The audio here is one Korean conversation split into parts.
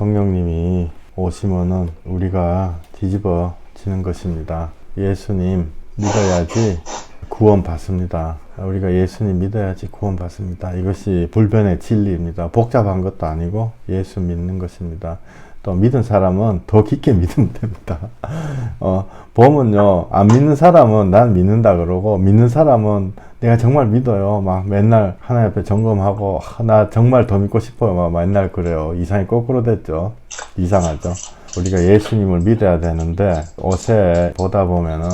성령님이 오시면은 우리가 뒤집어지는 것입니다. 예수님 믿어야지 구원 받습니다. 우리가 예수님 믿어야지 구원 받습니다. 이것이 불변의 진리입니다. 복잡한 것도 아니고 예수 믿는 것입니다. 또 믿은 사람은 더 깊게 믿으면 됩니다. 보면요, 안 믿는 사람은 난 믿는다 그러고, 믿는 사람은 내가 정말 믿어요. 막 맨날 하나님 앞에 점검하고, 나 정말 더 믿고 싶어요. 막 맨날 그래요. 이상이 거꾸로 됐죠. 이상하죠. 우리가 예수님을 믿어야 되는데 옷에 보다 보면은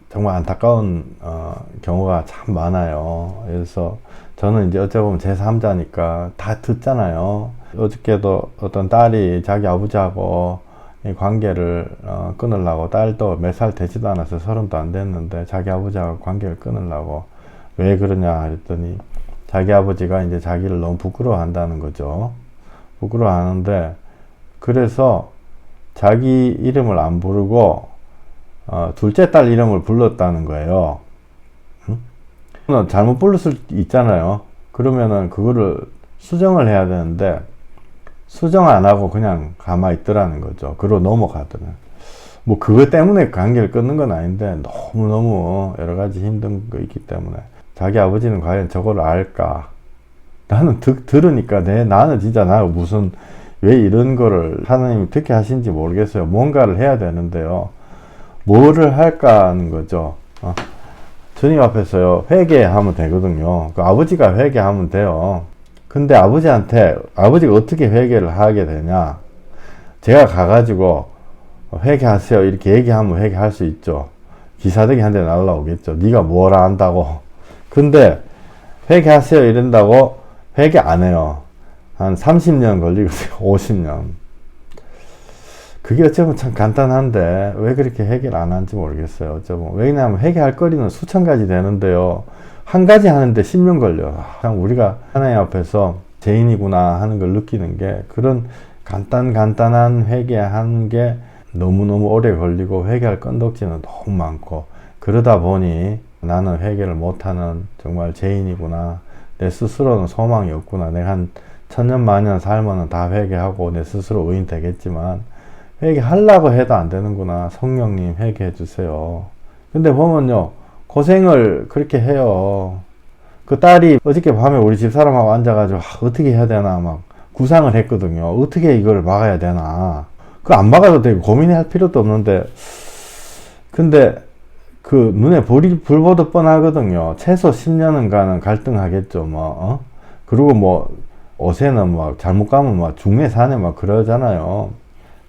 정말 안타까운 경우가 참 많아요. 그래서 저는 이제 어찌 보면 제3자니까 다 듣잖아요. 어저께도 어떤 딸이 자기 아버지하고 이 관계를 끊으려고, 딸도 몇 살 되지도 않아서 30도 안 됐는데 자기 아버지하고 관계를 끊으려고. 왜 그러냐 했더니 자기 아버지가 이제 자기를 너무 부끄러워한다는 거죠. 부끄러워하는데, 그래서 자기 이름을 안 부르고 둘째 딸 이름을 불렀다는 거예요. 응? 잘못 불렀을 수도 있잖아요. 그러면은 그거를 수정을 해야 되는데 수정 안 하고 그냥 가만히 있더라는 거죠. 그러고 넘어가더라고요. 뭐 그것 때문에 관계를 끊는 건 아닌데 너무너무 여러 가지 힘든 거 있기 때문에. 자기 아버지는 과연 저걸 알까? 나는 들으니까 나는 진짜 무슨 왜 이런 거를 하나님이 어떻게 하신지 모르겠어요. 뭔가를 해야 되는데요. 뭐를 할까 하는 거죠. 주님 앞에서요, 회개하면 되거든요. 그 아버지가 회개하면 돼요. 근데 아버지가 어떻게 회개를 하게 되냐? 제가 가가지고 회개하세요 이렇게 얘기하면 회개할 수 있죠. 기사대기 한 대 날라오겠죠. 네가 뭐라 한다고. 근데 회개하세요 이런다고 회개 안 해요. 한 30년 걸리거든요. 50년. 그게 어쩌면 참 간단한데 왜 그렇게 해결 안 하는지 모르겠어요. 어쩌면. 왜냐하면 회개할 거리는 수천 가지 되는데요. 한 가지 하는데 10년 걸려요. 그냥 우리가 하나님 앞에서 죄인이구나 하는 걸 느끼는 게, 그런 간단한 회개하는 게 너무너무 오래 걸리고 회개할 건덕지는 너무 많고, 그러다 보니 나는 회개를 못하는 정말 죄인이구나. 내 스스로는 소망이 없구나. 내가 한 천년 만년 살면은 다 회개하고 내 스스로 의인 되겠지만 회개하려고 해도 안 되는구나. 성령님 회개해 주세요. 근데 보면요, 고생을 그렇게 해요. 그 딸이 어저께 밤에 우리 집사람하고 앉아가지고 어떻게 해야 되나 막 구상을 했거든요. 어떻게 이걸 막아야 되나. 그거 안 막아도 되고 고민할 필요도 없는데, 근데 그 눈에 불 보듯 뻔하거든요. 최소 10년은가는 갈등하겠죠. 그리고 뭐 옷에는 막 잘못 가면 막 중내 산에 막 그러잖아요.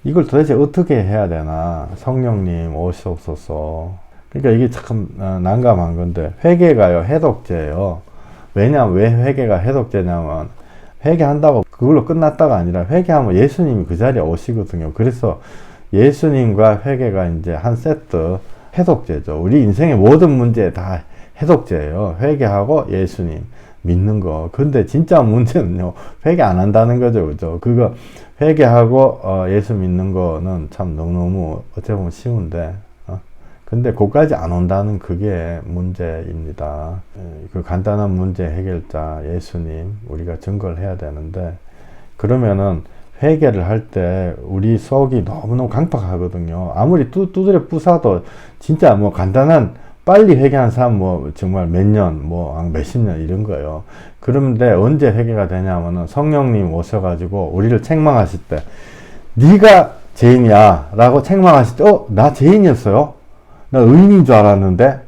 이걸 도대체 어떻게 해야 되나. 성령님 오시옵소서. 그러니까 이게 참 난감한 건데, 회개가요 해독제예요. 왜냐면 왜 회개가 해독제냐면, 회개한다고 그걸로 끝났다가 아니라 회개하면 예수님이 그 자리에 오시거든요. 그래서 예수님과 회개가 이제 한 세트 해독제죠. 우리 인생의 모든 문제 다 해독제예요. 회개하고 예수님 믿는 거. 근데 진짜 문제는요, 회개 안 한다는 거죠. 그죠? 그거 회개하고 예수 믿는 거는 참 너무너무 어찌 보면 쉬운데, 근데 그까지 안 온다는 그게 문제입니다. 그 간단한 문제 해결자 예수님 우리가 증거를 해야 되는데, 그러면은 회개를 할 때 우리 속이 너무너무 강팍하거든요. 아무리 두드려 부사도 진짜 뭐 간단한 빨리 회개한 사람 뭐 정말 몇 년, 뭐 몇십 년 이런 거예요. 그런데 언제 회개가 되냐면은 성령님 오셔가지고 우리를 책망하실 때, 네가 죄인이야 라고 책망하실 때, 나 죄인이었어요? 나 의인인 줄 알았는데,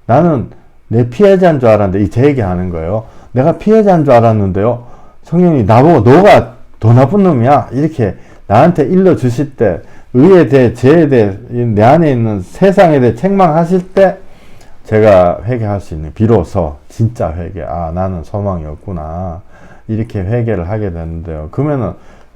나는 내 피해자인 줄 알았는데, 제 얘기하는 거예요. 내가 피해자인 줄 알았는데요, 성령이 나보고 너가 더 나쁜 놈이야 이렇게 나한테 일러주실 때, 의에 대해 죄에 대해 내 안에 있는 세상에 대해 책망하실 때 제가 회개할 수 있는, 비로소 진짜 회개, 나는 소망이 없구나 이렇게 회개를 하게 되는데요. 그러면은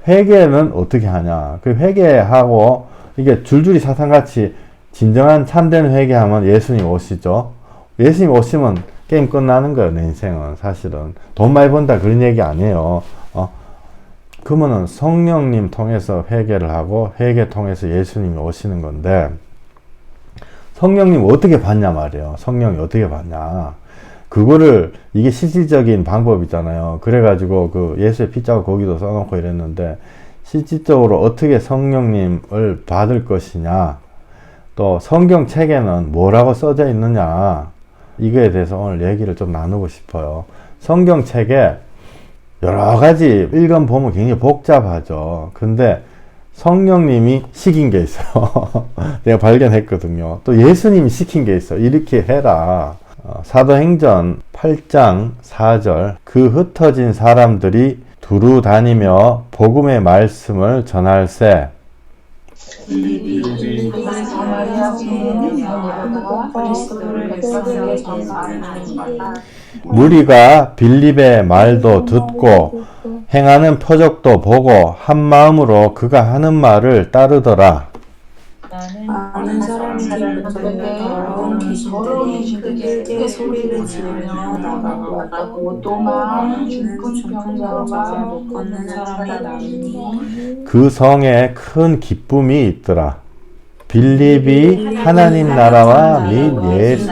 회개는 어떻게 하냐. 그 회개하고 이게 줄줄이 사탕같이 진정한 참된 회개하면 예수님 오시죠. 예수님 오시면 게임 끝나는 거예요. 내 인생은 사실은 돈 많이 번다 그런 얘기 아니에요. 그러면은 성령님 통해서 회개를 하고 회개 통해서 예수님이 오시는 건데, 성령님 어떻게 받냐 말이에요. 성령이 어떻게 받냐. 그거를, 이게 실질적인 방법이잖아요. 그래가지고 그 예수의 피자가 거기도 써놓고 이랬는데, 실질적으로 어떻게 성령님을 받을 것이냐, 또 성경책에는 뭐라고 써져 있느냐, 이거에 대해서 오늘 얘기를 좀 나누고 싶어요. 성경책에 여러 가지 읽어보면 굉장히 복잡하죠. 근데 성령님이 시킨 게 있어요. 내가 발견했거든요. 또 예수님이 시킨 게 있어요. 이렇게 해라. 사도행전 8장 4절, 그 흩어진 사람들이 두루 다니며 복음의 말씀을 전할세. 무리가 빌립의 말도 듣고 행하는 표적도 보고 한 마음으로 그가 하는 말을 따르더라. 많은 사람들이 더러운 귀신들이 크게 소리를 지르며 나가고 또 많은 중풍병자와 못 걷는 사람이 나오니 그 성에 큰 기쁨이 있더라. 빌립이 하나님 나라와 및 예수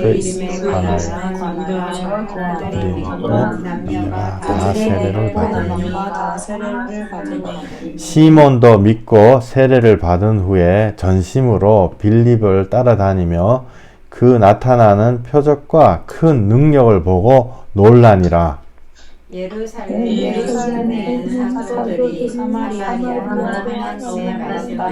그리스도의 관하여 그들이 믿고 남녀가 다 세례를 받으니 시몬도 믿고 세례를 받은 후에 전심으로 빌립을 따라다니며 그 나타나는 표적과 큰 능력을 보고 놀라니라. 예루살렘에는 사도들이 사마리아로 하나님의 말씀을 받았다.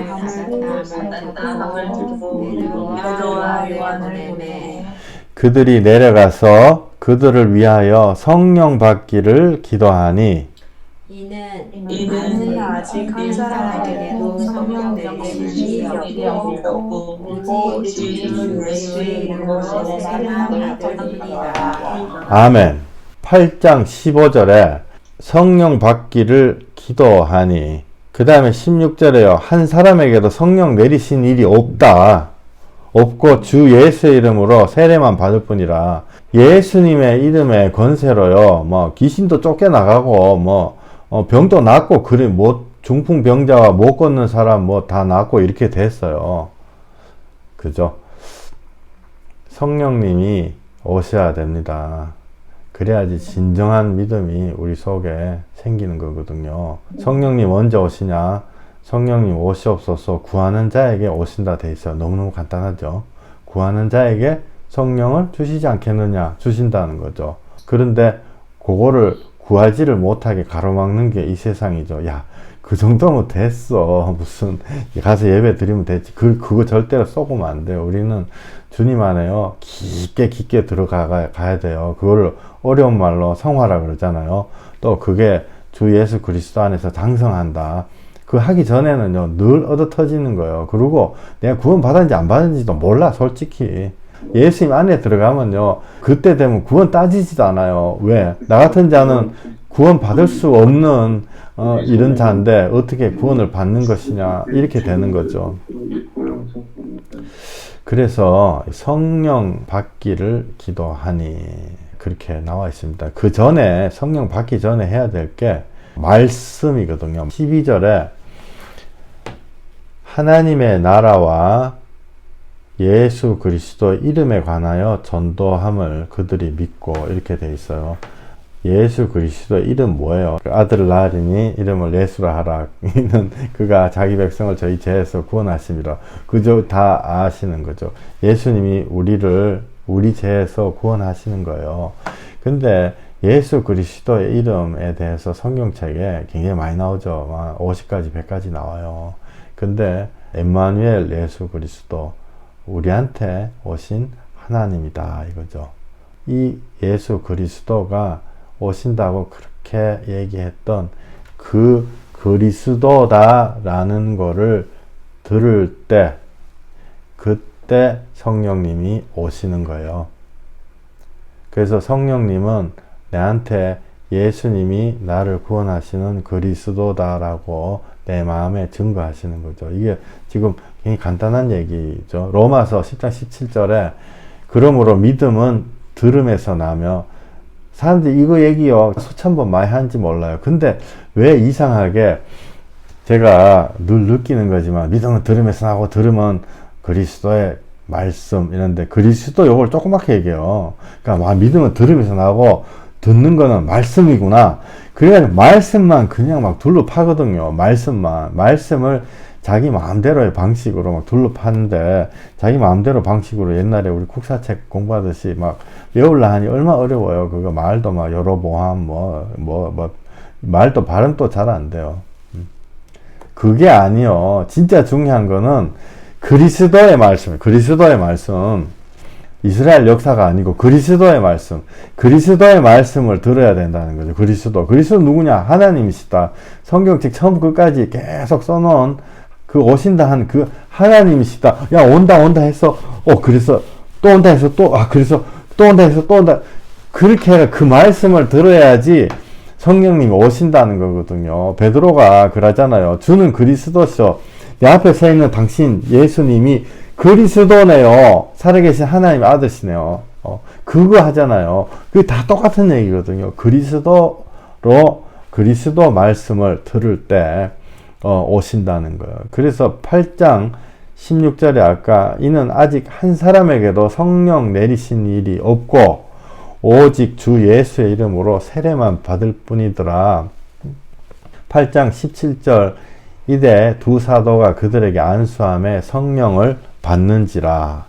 베드로와 요한을 보내 그들이 내려가서 그들을 위하여 성령 받기를 기도하니 이는 아직 한 사람에게도 성령 내리심이 없고 오직 예수의 이름으로 세례만 받으리라. 아멘. 8장 15절에 성령 받기를 기도하니, 그 다음에 16절에요. 한 사람에게도 성령 내리신 일이 없고 주 예수의 이름으로 세례만 받을 뿐이라. 예수님의 이름의 권세로요, 뭐 귀신도 쫓겨나가고 뭐 병도 낫고, 그래 뭐 중풍병자와 못 걷는 사람 뭐 다 낫고 이렇게 됐어요. 그죠? 성령님이 오셔야 됩니다. 그래야지 진정한 믿음이 우리 속에 생기는 거거든요. 성령님 언제 오시냐? 성령님 오시옵소서 구하는 자에게 오신다 돼 있어요. 너무너무 간단하죠. 구하는 자에게 성령을 주시지 않겠느냐? 주신다는 거죠. 그런데 그거를 구하지를 못하게 가로막는 게 이 세상이죠. 야, 그 정도면 됐어. 무슨 가서 예배 드리면 됐지. 그거 절대로 쏘고면 안 돼요. 우리는 주님 안에요, 깊게 들어가야 돼요. 그거를 어려운 말로 성화라 그러잖아요. 또 그게 주 예수 그리스도 안에서 장성한다. 그 하기 전에는요, 늘 얻어 터지는 거예요. 그리고 내가 구원 받았는지 안 받았는지도 몰라, 솔직히. 예수님 안에 들어가면요, 그때 되면 구원 따지지도 않아요. 왜? 나 같은 자는 구원 받을 수 없는 이런 자인데 어떻게 구원을 받는 것이냐, 이렇게 되는 거죠. 그래서 성령 받기를 기도하니, 그렇게 나와 있습니다. 그 전에, 성령 받기 전에 해야 될 게 말씀이거든요. 12절에 하나님의 나라와 예수 그리스도 이름에 관하여 전도함을 그들이 믿고, 이렇게 돼 있어요. 예수 그리스도 이름 뭐예요? 그 아들 낳으리니 이름을 예수라 하라. 이는 그가 자기 백성을 저희 죄에서 구원하심이라. 그저 다 아시는 거죠. 예수님이 우리 죄에서 구원하시는 거예요. 근데 예수 그리스도의 이름에 대해서 성경책에 굉장히 많이 나오죠. 50가지, 100가지 나와요. 근데 임마누엘 예수 그리스도, 우리한테 오신 하나님이다, 이거죠. 이 예수 그리스도가 오신다고 그렇게 얘기했던 그 그리스도다라는 거를 들을 때, 그때 성령님이 오시는 거예요. 그래서 성령님은 내한테 예수님이 나를 구원하시는 그리스도다라고 내 마음에 증거하시는 거죠. 이게 지금 굉장히 간단한 얘기죠. 로마서 10장 17절에 그러므로 믿음은 들음에서 나며, 사람들이 이거 얘기요 수천 번 많이 하는지 몰라요. 근데 왜 이상하게, 제가 늘 느끼는 거지만 믿음은 들음에서 나고 들음은 그리스도의 말씀 이런데, 그리스도 요걸 조그맣게 얘기해요. 그러니까 믿음은 들음에서 나고 듣는 거는 말씀이구나. 그래가지고 말씀만 그냥 막 둘러 파거든요. 말씀을 자기 마음대로의 방식으로 막 둘러 파는데, 자기 마음대로 방식으로 옛날에 우리 국사책 공부하듯이 막 외울라 하니 얼마나 어려워요. 그거 말도 막 여러보함 말도 발음도 잘 안 돼요. 그게 아니요. 진짜 중요한 거는 그리스도의 말씀. 이스라엘 역사가 아니고 그리스도의 말씀을 들어야 된다는 거죠. 그리스도 누구냐? 하나님이시다. 성경책 처음 끝까지 계속 써놓은 그 오신다 한 그 하나님이시다. 야, 온다 했어. 그래서 또 온다 해서 그래서 또 온다 해서 또 온다. 그렇게 해가 그 말씀을 들어야지 성령님이 오신다는 거거든요. 베드로가 그러잖아요. 주는 그리스도시오. 내 앞에 서 있는 당신 예수님이 그리스도네요. 살아계신 하나님의 아들이시네요. 그거 하잖아요. 그게 다 똑같은 얘기거든요. 그리스도 말씀을 들을 때 오신다는 거예요. 그래서 8장 16절에 아까 이는 아직 한 사람에게도 성령 내리신 일이 없고 오직 주 예수의 이름으로 세례만 받을 뿐이더라. 8장 17절 이때 두 사도가 그들에게 안수함에 성령을 받는지라.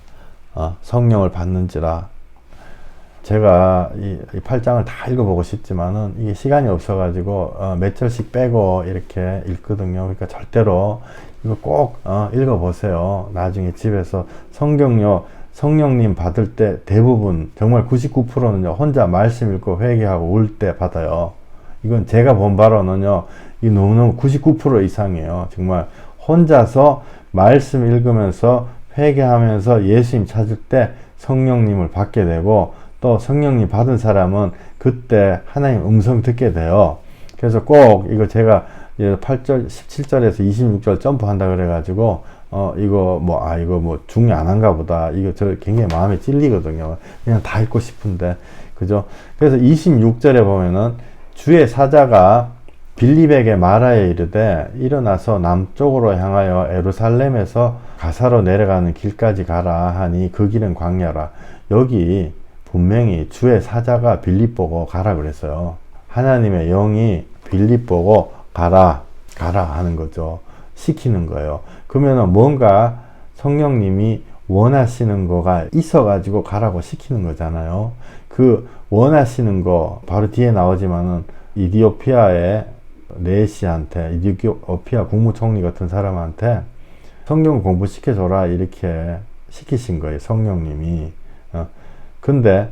제가 이 8장을 다 읽어보고 싶지만은 이게 시간이 없어가지고 몇 절씩 빼고 이렇게 읽거든요. 그러니까 절대로 이거 꼭 읽어보세요. 나중에 집에서 성령님 받을 때 대부분 정말 99%는요 혼자 말씀 읽고 회개하고 울 때 받아요. 이건 제가 본 바로는요 이 너무너무 99% 이상이에요. 정말 혼자서 말씀 읽으면서 회개하면서 예수님 찾을 때 성령님을 받게 되고, 또 성령님 받은 사람은 그때 하나님 음성 듣게 돼요. 그래서 꼭 이거 제가 8절 17절에서 26절 점프한다 그래가지고 이거 뭐 중요 안 한가 보다, 이거 저 굉장히 마음에 찔리거든요. 그냥 다 읽고 싶은데, 그죠? 그래서 26절에 보면은 주의 사자가 빌립에게 말하여 이르되 일어나서 남쪽으로 향하여 에루살렘에서 가사로 내려가는 길까지 가라 하니 그 길은 광야라. 여기 분명히 주의 사자가 빌립 보고 가라 그랬어요. 하나님의 영이 빌립 보고 가라 하는 거죠. 시키는 거예요. 그러면은 뭔가 성령님이 원하시는 거가 있어가지고 가라고 시키는 거잖아요. 그 원하시는 거 바로 뒤에 나오지만은 이디오피아의 레시한테, 이디오피아 국무총리 같은 사람한테 성경 공부 시켜줘라 이렇게 시키신 거예요, 성령님이. 근데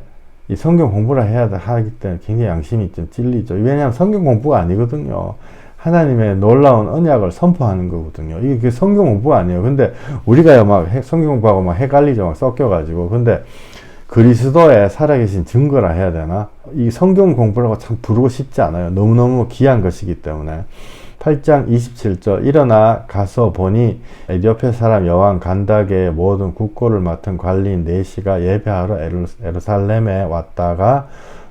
이 성경 공부를 하기 때문에 굉장히 양심이 좀 찔리죠. 왜냐하면 성경 공부가 아니거든요. 하나님의 놀라운 언약을 선포하는 거거든요. 이게 성경 공부가 아니에요. 근데 우리가 막 성경 공부하고 막 헷갈리죠. 막 섞여가지고. 근데 그리스도의 살아계신 증거라 해야 되나? 이 성경 공부라고 참 부르고 싶지 않아요. 너무너무 귀한 것이기 때문에. 8장 27절 일어나 가서 보니 에디오피아 사람 여왕 간다게의 모든 국고를 맡은 관리인 네시가 예배하러 에루살렘에 왔다가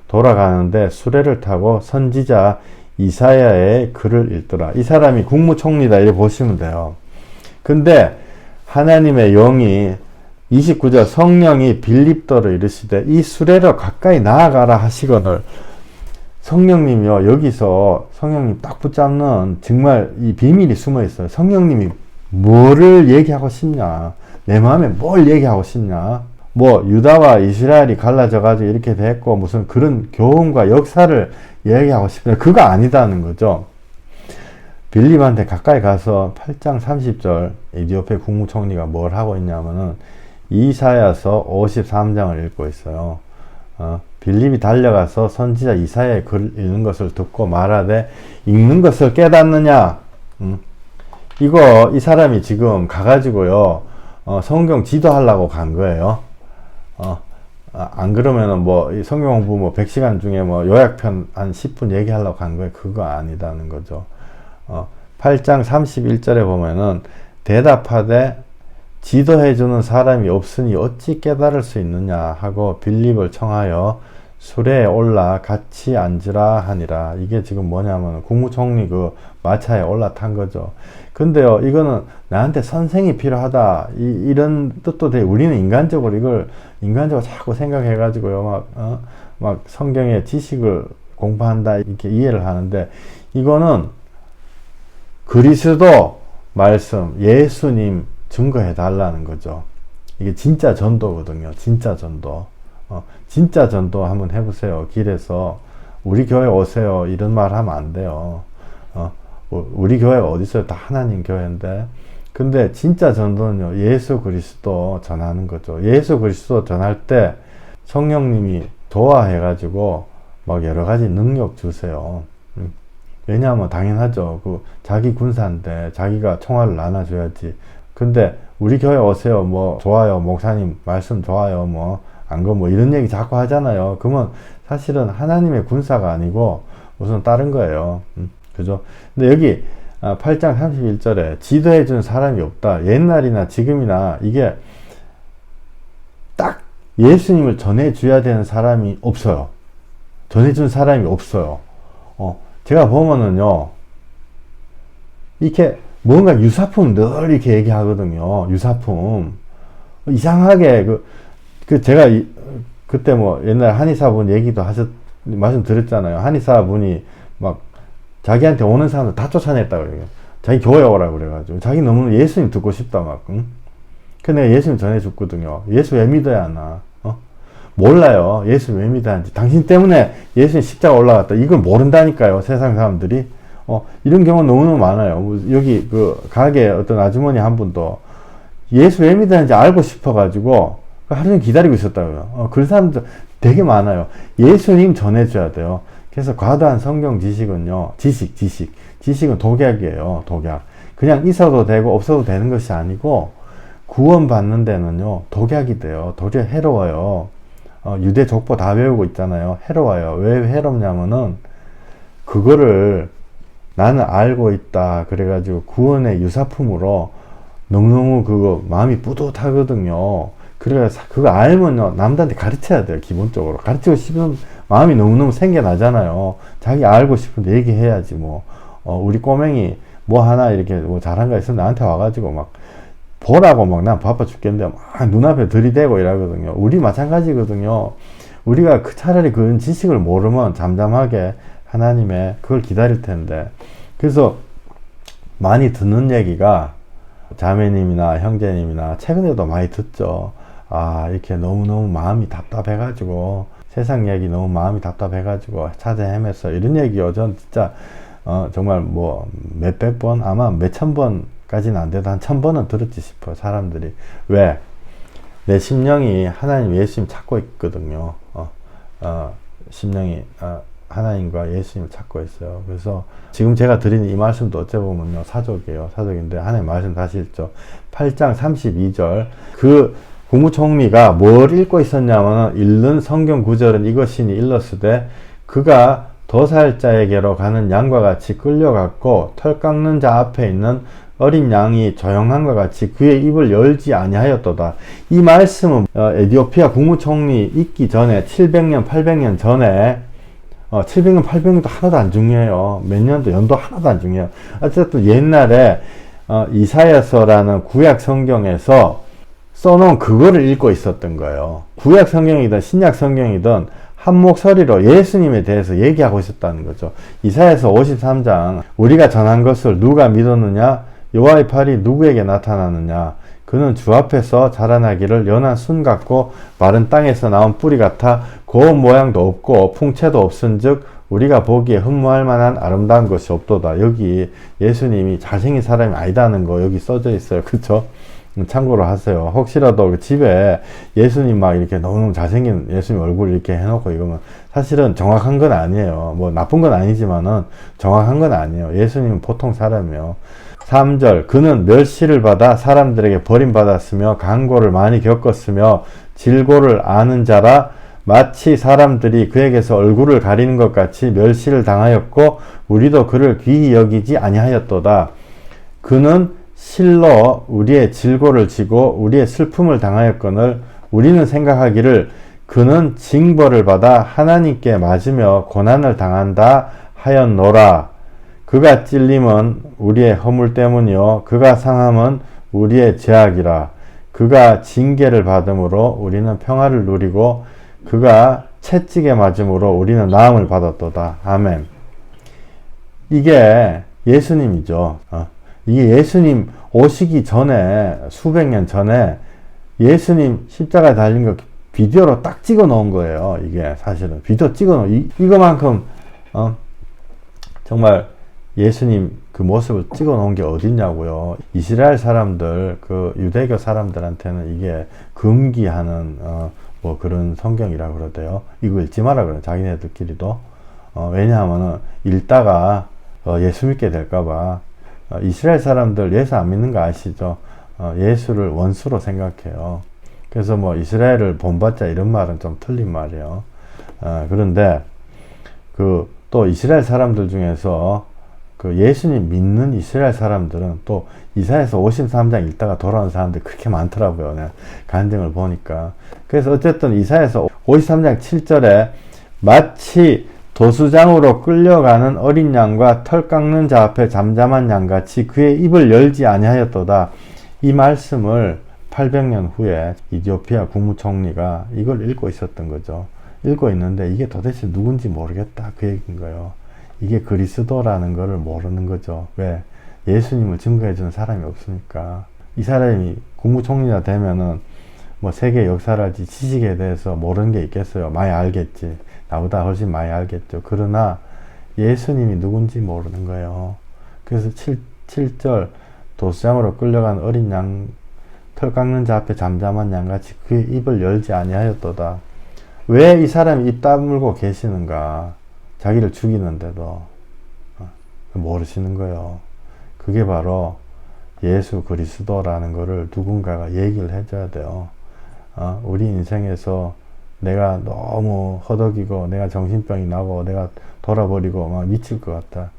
돌아가는데 수레를 타고 선지자 이사야의 글을 읽더라. 이 사람이 국무총리다 이렇게 보시면 돼요. 근데 하나님의 영이 29절 성령이 빌립더로 이르시되 이 수레로 가까이 나아가라 하시거늘. 성령님이요, 여기서 성령님 딱 붙잡는 정말 이 비밀이 숨어 있어요. 성령님이 뭐를 얘기하고 싶냐, 내 마음에 뭘 얘기하고 싶냐, 뭐 유다와 이스라엘이 갈라져 가지고 이렇게 됐고 무슨 그런 교훈과 역사를 얘기하고 싶냐, 그거 아니다는 거죠. 빌립한테 가까이 가서 8장 30절 에디오피아 국무총리가 뭘 하고 있냐면은 이사야서 53장을 읽고 있어요. 빌립이 달려가서 선지자 이사야의 글 읽는 것을 듣고 말하되 읽는 것을 깨닫느냐? 이 사람이 지금 가가지고요, 성경 지도하려고 간 거예요. 안 그러면은 이 성경 공부 100시간 중에 요약편 한 10분 얘기하려고 간 거예요. 그거 아니다는 거죠. 8장 31절에 보면은 대답하되 지도해주는 사람이 없으니 어찌 깨달을 수 있느냐 하고 빌립을 청하여 수레에 올라 같이 앉으라 하니라. 이게 지금 뭐냐면 국무총리 그 마차에 올라탄 거죠. 근데요, 이거는 나한테 선생이 필요하다 이런 뜻도 돼. 우리는 인간적으로 이걸 인간적으로 자꾸 생각해가지고요, 막 성경의 지식을 공부한다 이렇게 이해를 하는데, 이거는 그리스도 말씀, 예수님 증거해 달라는 거죠. 이게 진짜 전도거든요. 진짜 전도. 진짜 전도 한번 해보세요. 길에서 우리 교회 오세요 이런 말 하면 안 돼요. 우리 교회가 어디 있어요? 다 하나님 교회인데. 근데 진짜 전도는요, 예수 그리스도 전하는 거죠. 예수 그리스도 전할 때 성령님이 도와해가지고 막 여러 가지 능력 주세요. 왜냐하면 당연하죠. 그 자기 군사인데 자기가 총알을 나눠줘야지. 근데 우리 교회 오세요. 뭐 좋아요. 목사님 말씀 좋아요. 뭐 안 거 뭐 이런 얘기 자꾸 하잖아요. 그러면 사실은 하나님의 군사가 아니고 무슨 다른 거예요. 그죠? 근데 여기 8장 31절에 지도해 준 사람이 없다. 옛날이나 지금이나 이게 딱 예수님을 전해줘야 되는 사람이 없어요. 전해준 사람이 없어요. 제가 보면은요, 이렇게 뭔가 유사품 늘 이렇게 얘기하거든요. 유사품. 이상하게, 제가 그때 뭐 옛날 한의사분 얘기도 말씀드렸잖아요. 한의사분이 막 자기한테 오는 사람들 다 쫓아냈다고 그래요. 자기 교회 오라고 그래가지고. 자기 너무 예수님 듣고 싶다 막. 근데 내가 예수님 전해줬거든요. 예수 왜 믿어야 하나? 몰라요. 예수 왜 믿어야 하는지. 당신 때문에 예수님 십자가 올라갔다. 이걸 모른다니까요. 세상 사람들이. 이런 경우 너무너무 많아요. 여기 가게 어떤 아주머니 한 분도 예수 왜 믿어야 하는지 알고 싶어가지고 하루 종일 기다리고 있었다고요. 그런 사람들 되게 많아요. 예수님 전해줘야 돼요. 그래서 과도한 성경 지식은요, 지식은 독약이에요. 독약. 그냥 있어도 되고 없어도 되는 것이 아니고 구원받는 데는요, 독약이 돼요. 도저히 해로워요. 유대 족보 다 외우고 있잖아요. 해로워요. 왜 해롭냐면은 그거를 나는 알고 있다 그래가지고 구원의 유사품으로 너무너무 그거 마음이 뿌듯하거든요. 그래서 그거 알면요, 남들한테 가르쳐야 돼요. 기본적으로 가르치고 싶은 마음이 너무너무 생겨나잖아요. 자기 알고 싶은데 얘기해야지. 뭐 우리 꼬맹이 뭐 하나 이렇게 뭐 잘한 거 있으면 나한테 와가지고 막 보라고 막 난 바빠 죽겠는데 막 눈앞에 들이대고 이러거든요. 우리 마찬가지거든요. 우리가 차라리 그런 지식을 모르면 잠잠하게 하나님의 그걸 기다릴 텐데. 그래서 많이 듣는 얘기가 자매님이나 형제님이나 최근에도 많이 듣죠. 이렇게 너무너무 마음이 답답해가지고 세상 얘기 너무 마음이 답답해가지고 찾아 헤맸어. 이런 얘기요. 전 진짜 정말 뭐 몇백 번, 아마 몇천 번까지는 안 돼도 한 1000번은 들었지 싶어요. 사람들이. 왜? 내 심령이 하나님 예수님 찾고 있거든요. 심령이 하나님과 예수님을 찾고 있어요. 그래서 지금 제가 드리는 이 말씀도 어째 보면요, 사족이에요. 사족인데 하나님 말씀 다시 읽죠. 8장 32절. 국무총리가 뭘 읽고 있었냐면, 읽는 성경 구절은 이것이니 일렀으되 그가 도살자에게로 가는 양과 같이 끌려갔고 털 깎는 자 앞에 있는 어린 양이 조용한과 같이 그의 입을 열지 아니하였도다. 이 말씀은 에티오피아 국무총리 있기 전에 700년 800년 전에 700년 800년도 하나도 안 중요해요. 몇 년도 연도 하나도 안 중요해요. 어쨌든 옛날에 이사야서라는 구약 성경에서 써놓은 그거를 읽고 있었던 거예요. 구약 성경이든 신약 성경이든 한 목소리로 예수님에 대해서 얘기하고 있었다는 거죠. 이사야서 53장, 우리가 전한 것을 누가 믿었느냐? 여호와의 팔이 누구에게 나타나느냐? 그는 주 앞에서 자라나기를 연한 순 같고 마른 땅에서 나온 뿌리 같아 고운 모양도 없고 풍채도 없은즉 우리가 보기에 흠모할 만한 아름다운 것이 없도다. 여기 예수님이 잘생긴 사람이 아니다는 거 여기 써져 있어요. 그쵸? 참고로 하세요. 혹시라도 집에 예수님 막 이렇게 너무너무 잘생긴 예수님 얼굴 이렇게 해놓고 이거면 사실은 정확한 건 아니에요. 뭐 나쁜 건 아니지만은 정확한 건 아니에요. 예수님은 보통 사람이에요. 3절, 그는 멸시를 받아 사람들에게 버림받았으며 간고를 많이 겪었으며 질고를 아는 자라 마치 사람들이 그에게서 얼굴을 가리는 것 같이 멸시를 당하였고 우리도 그를 귀히 여기지 아니하였도다. 그는 실로 우리의 질고를 지고 우리의 슬픔을 당하였거늘 우리는 생각하기를 그는 징벌을 받아 하나님께 맞으며 고난을 당한다 하였노라. 그가 찔림은 우리의 허물 때문이요 그가 상함은 우리의 죄악이라. 그가 징계를 받음으로 우리는 평화를 누리고 그가 채찍에 맞음으로 우리는 나음을 받았도다. 아멘. 이게 예수님이죠. 이게 예수님 오시기 전에, 수백 년 전에 예수님 십자가에 달린 거 비디오로 딱 찍어 놓은 거예요. 이게 사실은 비디오 찍어 놓은 이거만큼 정말 예수님 그 모습을 찍어 놓은 게 어딨냐고요. 이스라엘 사람들, 그 유대교 사람들한테는 이게 금기하는 뭐 그런 성경이라 그러대요. 이거 읽지 마라 그래요. 자기네들끼리도. 왜냐하면은 읽다가 예수 믿게 될까봐. 이스라엘 사람들 예수 안 믿는 거 아시죠? 예수를 원수로 생각해요. 그래서 뭐 이스라엘을 본받자 이런 말은 좀 틀린 말이에요. 그런데 그 또 이스라엘 사람들 중에서 그 예수님 믿는 이스라엘 사람들은 또 이사야서 53장 읽다가 돌아온 사람들이 그렇게 많더라고요. 내가 간증을 보니까. 그래서 어쨌든 이사야서 53장 7절에 마치 도수장으로 끌려가는 어린 양과 털 깎는 자 앞에 잠잠한 양같이 그의 입을 열지 아니하였도다. 이 말씀을 800년 후에 이디오피아 국무총리가 이걸 읽고 있었던 거죠. 읽고 있는데 이게 도대체 누군지 모르겠다. 그 얘기인 거예요. 이게 그리스도라는 거를 모르는 거죠. 왜? 예수님을 증거해 주는 사람이 없으니까. 이 사람이 국무총리가 되면은 뭐 세계 역사를 알지 지식에 대해서 모르는 게 있겠어요. 많이 알겠지. 나보다 훨씬 많이 알겠죠. 그러나 예수님이 누군지 모르는 거예요. 그래서 7절 도수장으로 끌려간 어린 양, 털 깎는 자 앞에 잠잠한 양같이 그의 입을 열지 아니하였도다. 왜 이 사람이 입 다물고 계시는가? 자기를 죽이는데도 모르시는 거예요. 그게 바로 예수 그리스도라는 거를 누군가가 얘기를 해줘야 돼요. 우리 인생에서 내가 너무 허덕이고 내가 정신병이 나고 내가 돌아버리고 막 미칠 것 같다.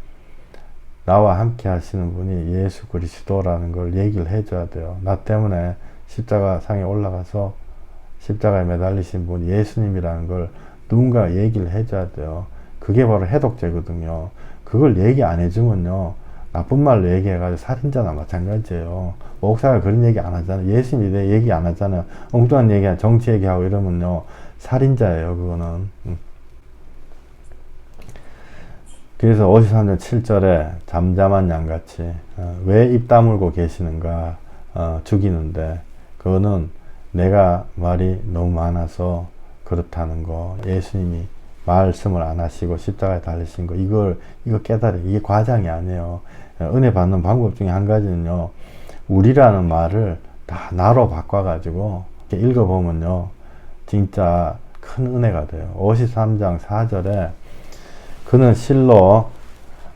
나와 함께 하시는 분이 예수 그리스도라는 걸 얘기를 해줘야 돼요. 나 때문에 십자가 상에 올라가서 십자가에 매달리신 분이 예수님이라는 걸 누군가 얘기를 해줘야 돼요. 그게 바로 해독제거든요. 그걸 얘기 안 해주면요, 나쁜 말로 얘기해가지고 살인자나 마찬가지예요. 목사가 그런 얘기 안 하잖아요. 예수님이 내 얘기 안 하잖아요. 엉뚱한 얘기, 정치 얘기하고 이러면요, 살인자예요, 그거는. 그래서 53절 7절에 잠잠한 양같이 왜 입 다물고 계시는가 죽이는데, 그거는 내가 말이 너무 많아서 그렇다는 거, 예수님이 말씀을 안 하시고 십자가에 달리신 거, 이거 깨달아. 이게 과장이 아니에요. 은혜 받는 방법 중에 한 가지는요, 우리라는 말을 다 나로 바꿔가지고 이렇게 읽어보면요, 진짜 큰 은혜가 돼요. 53장 4절에 그는 실로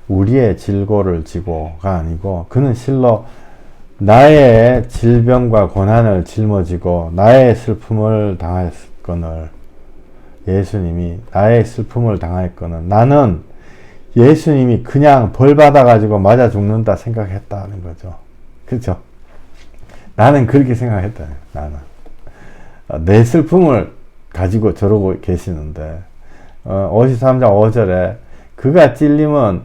우리의 질고를 지고가 아니고, 그는 실로 나의 질병과 고난을 짊어지고 나의 슬픔을 당하였거늘, 예수님이 나의 슬픔을 당하였거늘 나는 예수님이 그냥 벌 받아가지고 맞아 죽는다 생각했다는 거죠. 그렇죠? 나는 그렇게 생각했다. 나는 내 슬픔을 가지고 저러고 계시는데 53장 5절에 그가 찔림은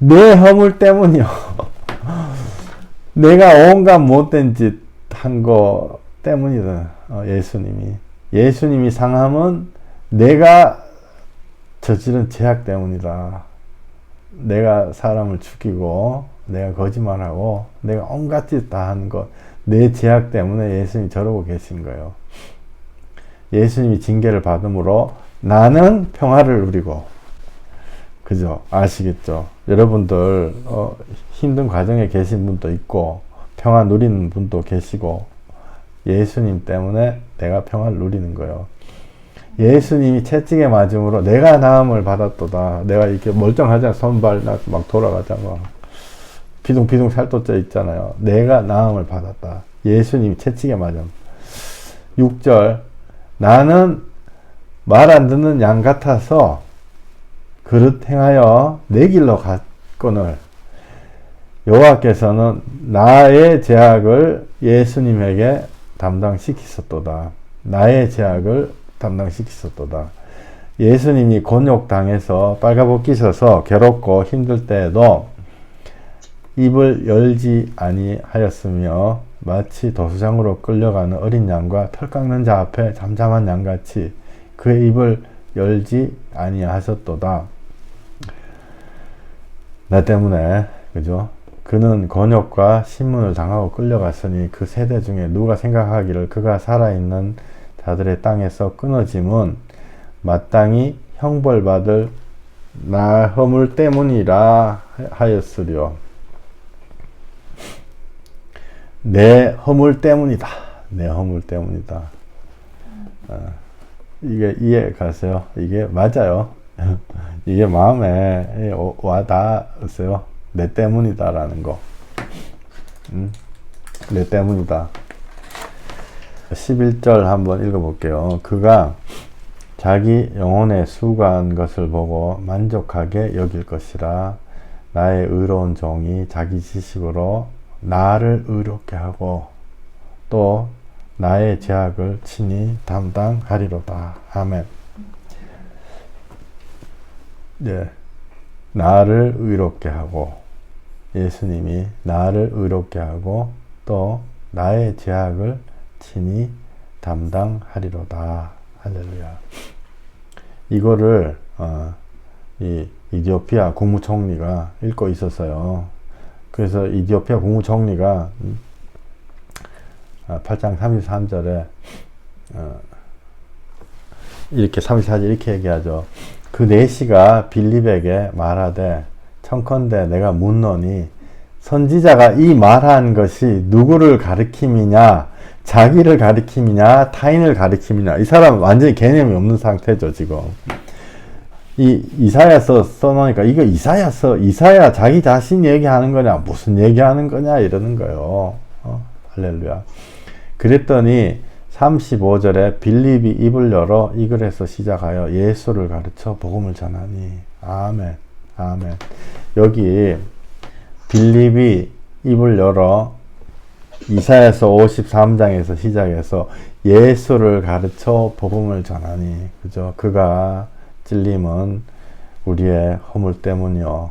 내 허물 때문이요. 내가 온갖 못된 짓 한 거 때문이다. 예수님이 상함은 내가 저지른 죄악 때문이다. 내가 사람을 죽이고 내가 거짓말하고 내가 온갖 짓 다 하는 것, 내 죄악 때문에 예수님이 저러고 계신 거예요. 예수님이 징계를 받음으로 나는 평화를 누리고, 그죠? 아시겠죠? 여러분들 힘든 과정에 계신 분도 있고 평화 누리는 분도 계시고, 예수님 때문에 내가 평화를 누리는 거예요. 예수님이 채찍에 맞음으로 내가 나음을 받았도다. 내가 이렇게 멀쩡하잖아. 손발 막 돌아가잖아. 비둥비둥 살도 쪄 있잖아요. 내가 나음을 받았다. 예수님이 채찍에 맞음. 6절 나는 말 안 듣는 양 같아서 그릇 행하여 내 길로 갔거늘 여호와께서는 나의 죄악을 예수님에게 담당시키셨도다. 나의 죄악을 담당시키셨도다. 예수님이 곤욕당해서 빨가벗기셔서 괴롭고 힘들 때에도 입을 열지 아니하였으며 마치 도수장으로 끌려가는 어린 양과 털 깎는 자 앞에 잠잠한 양같이 그의 입을 열지 아니하셨도다. 나 때문에, 그죠? 그는 곤욕과 신문을 당하고 끌려갔으니 그 세대 중에 누가 생각하기를 그가 살아있는 자들의 땅에서 끊어짐은 마땅히 형벌받을 나 허물 때문이라 하였으려. 내 허물 때문이다. 내 허물 때문이다. 이게 이해 가세요? 이게 맞아요. 이게 마음에 와닿으세요? 내 때문이다라는 거. 내 때문이다. 11절 한번 읽어볼게요. 그가 자기 영혼에 수고한 것을 보고 만족하게 여길 것이라. 나의 의로운 종이 자기 지식으로 나를 의롭게 하고 또 나의 죄악을 친히 담당하리로다. 아멘. 네, 나를 의롭게 하고, 예수님이 나를 의롭게 하고 또 나의 죄악을 친히 담당하리로다. 할렐루야. 이거를 이 이디오피아 국무총리가 읽고 있었어요. 그래서 이디오피아 국무총리가 8장 33절에 이렇게 34절 이렇게 얘기하죠. 그 내시가 빌립에게 말하되 청컨대 내가 묻노니 선지자가 이 말한 것이 누구를 가리킴이냐, 자기를 가리킴이냐, 타인을 가리킴이냐. 이 사람 완전히 개념이 없는 상태죠 지금. 이 이사야서 써놓으니까 이거 이사야 자기 자신 얘기하는 거냐, 무슨 얘기하는 거냐 이러는 거예요. 할렐루야. 그랬더니 35절에 빌립이 입을 열어 이 글에서 시작하여 예수를 가르쳐 복음을 전하니. 아멘. 아멘. 여기 빌립이 입을 열어 이사야서 53장에서 시작해서 예수를 가르쳐 복음을 전하니. 그죠? 그가 찔림은 우리의 허물 때문이요.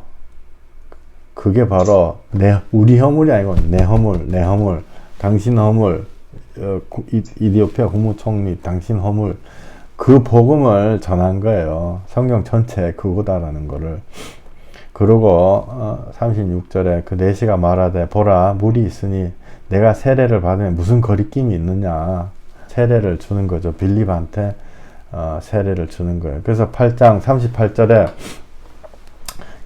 그게 바로 우리 허물이 아니고 내 허물. 당신 허물. 이디오피아 국무총리 당신 허물. 그 복음을 전한 거예요. 성경 전체 그거다라는 거를. 그리고 36절에 그 내시가 말하되 보라 물이 있으니 내가 세례를 받으면 무슨 거리낌이 있느냐. 세례를 주는 거죠. 빌립한테 세례를 주는 거예요. 그래서 8장 38절에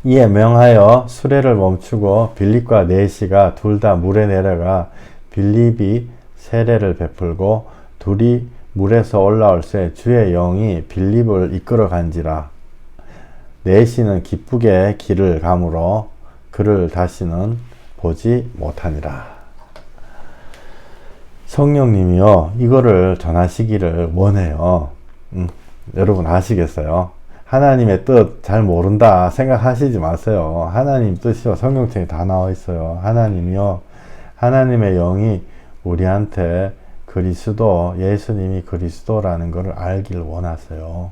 이에 명하여 수레를 멈추고 빌립과 내시가 둘 다 물에 내려가 빌립이 세례를 베풀고 둘이 물에서 올라올새 주의 영이 빌립을 이끌어 간지라. 내시는 기쁘게 길을 가므로 그를 다시는 보지 못하니라. 성령님이요 이거를 전하시기를 원해요. 여러분 아시겠어요? 하나님의 뜻 잘 모른다 생각하시지 마세요. 하나님 뜻이요 성경책에 다 나와 있어요. 하나님이요 하나님의 영이 우리한테 그리스도, 예수님이 그리스도라는 것을 알기를 원하세요.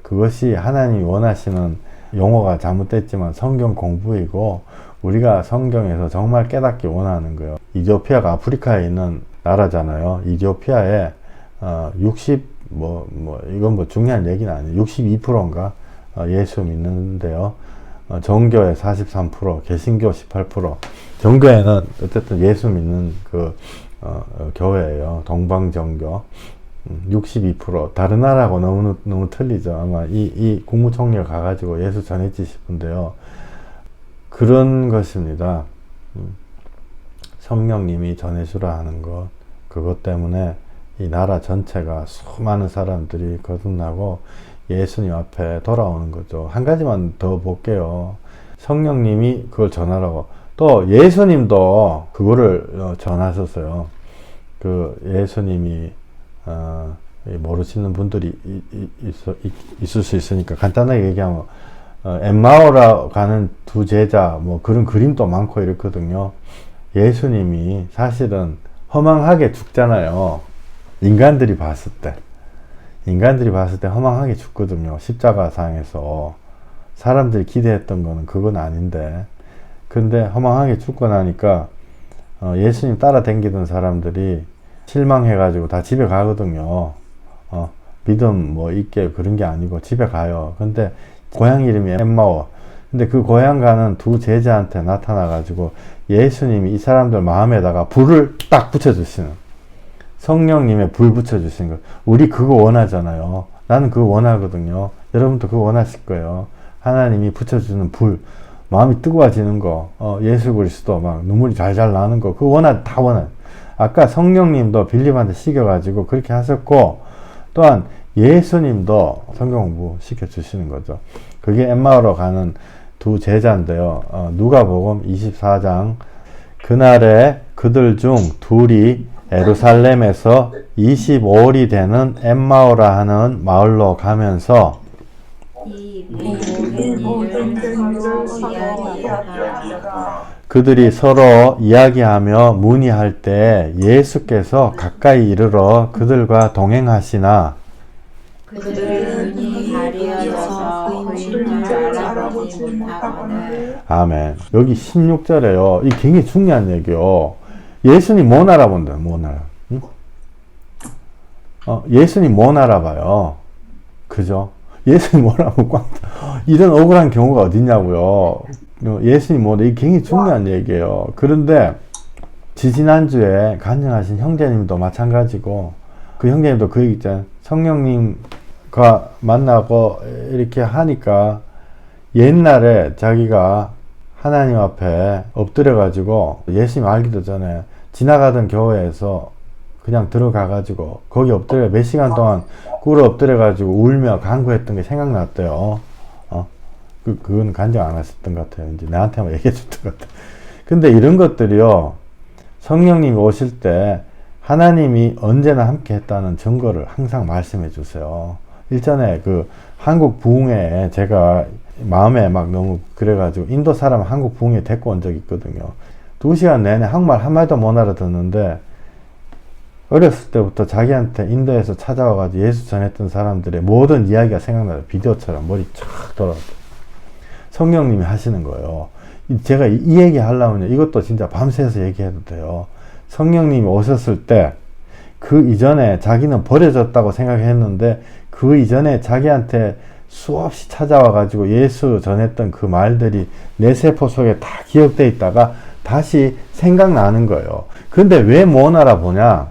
그것이 하나님이 원하시는 용어가 잘못됐지만 성경 공부이고 우리가 성경에서 정말 깨닫기 원하는 거예요. 이디오피아가 아프리카에 있는 나라잖아요. 이디오피아에 이건 뭐 중요한 얘기는 아니에요. 62%인가 예수 믿는데요. 정교회 43%, 개신교 18%. 정교회는 어쨌든 예수 믿는 교회예요. 동방정교 62%. 다른 나라하고 너무 틀리죠. 아마 이 국무총리가 가가지고 예수 전했지 싶은데요. 그런 것입니다. 성령님이 전해주라 하는 것. 그것 때문에 이 나라 전체가 수많은 사람들이 거듭나고 예수님 앞에 돌아오는 거죠. 한 가지만 더 볼게요. 성령님이 그걸 전하라고. 또 예수님도 그거를 전하셨어요. 그 예수님이 모르시는 분들이 있을 수 있으니까 간단하게 얘기하면 엠마오라 가는 두 제자 뭐 그런 그림도 많고 이렇거든요. 예수님이 사실은 허망하게 죽잖아요. 인간들이 봤을 때 허망하게 죽거든요. 십자가상에서. 사람들이 기대했던 거는 그건 아닌데, 근데 허망하게 죽고 나니까 예수님 따라 다니던 사람들이 실망해가지고 다 집에 가거든요. 믿음 뭐 있게 그런 게 아니고 집에 가요. 근데 고향 이름이 엠마오. 근데 그 고향 가는 두 제자한테 나타나가지고 예수님이 이 사람들 마음에다가 불을 딱 붙여주시는, 성령님의 불 붙여주시는 거. 우리 그거 원하잖아요. 나는 그거 원하거든요. 여러분도 그거 원하실 거예요. 하나님이 붙여주는 불, 마음이 뜨거워지는 거, 예수 그리스도 막 눈물이 잘잘 나는 거, 그거 다 원해요. 아까 성령님도 빌립한테 시켜가지고 그렇게 하셨고, 또한 예수님도 성경 공부 시켜주시는 거죠. 그게 엠마오로 가는 두 제자인데요. 누가복음 24장, 그날에 그들 중 둘이 예루살렘에서 25일이 되는 엠마오라 하는 마을로 가면서 이 모든 일을 서로 이야기하라. 그들이 서로 이야기하며 문의할 때 예수께서 가까이 이르러 그들과 동행하시나 그들의 눈이 가려져서 그인 줄 알아보지 못하거늘. 아멘. 여기 16절에요. 이 굉장히 중요한 얘기요. 예수님 뭐 알아본다? 뭐 알아? 응? 예수님 뭐 알아봐요? 그죠? 예수님 뭐라고 꽉 이런 억울한 경우가 어딨냐고요. 예수님 뭐 이게 굉장히 중요한 얘기예요. 그런데 지지난주에 간증하신 형제님도 마찬가지고, 그 형제님도 그 얘기 있잖아요. 성령님과 만나고 이렇게 하니까 옛날에 자기가 하나님 앞에 엎드려가지고 예수님 알기도 전에 지나가던 교회에서 그냥 들어가가지고 거기 엎드려 몇 시간 동안 꿇어 엎드려가지고 울며 간구했던 게 생각났대요. 그건 간증 안 하셨던 것 같아요. 이제 나한테만 얘기해 줬던 것 같아요. 근데 이런 것들이요, 성령님이 오실 때 하나님이 언제나 함께 했다는 증거를 항상 말씀해 주세요. 일전에 그 한국 부흥회에 제가 마음에 막 너무 그래가지고 인도 사람 한국 부흥회 데리고 온 적이 있거든요. 2시간 내내 한국말 한마디도 못 알아듣는데, 어렸을 때부터 자기한테 인도에서 찾아와가지고 예수 전했던 사람들의 모든 이야기가 생각나요. 비디오처럼 머리 쫙 돌아가요. 성령님이 하시는 거예요. 제가 이 얘기 하려면요, 이것도 진짜 밤새서 얘기해도 돼요. 성령님이 오셨을 때 그 이전에 자기는 버려졌다고 생각했는데 그 이전에 자기한테 수없이 찾아와 가지고 예수 전했던 그 말들이 내 세포 속에 다 기억돼 있다가 다시 생각나는 거예요. 근데 왜 못 알아보냐?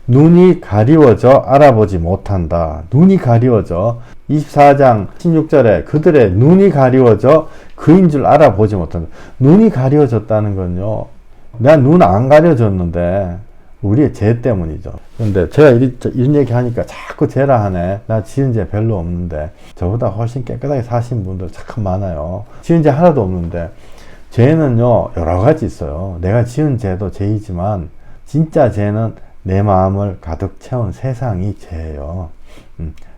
눈이 가리워져 알아보지 못한다. 눈이 가리워져. 24장 16절에 그들의 눈이 가리워져 그인 줄 알아보지 못한다. 눈이 가리워졌다는 건요, 내가 눈 안 가려졌는데 우리의 죄 때문이죠. 근데 제가 이런 얘기 하니까 자꾸 죄라 하네. 나 지은 죄 별로 없는데. 저보다 훨씬 깨끗하게 사신 분들 참 많아요. 지은 죄 하나도 없는데. 죄는요 여러 가지 있어요. 내가 지은 죄도 죄이지만 진짜 죄는 내 마음을 가득 채운 세상이 죄예요.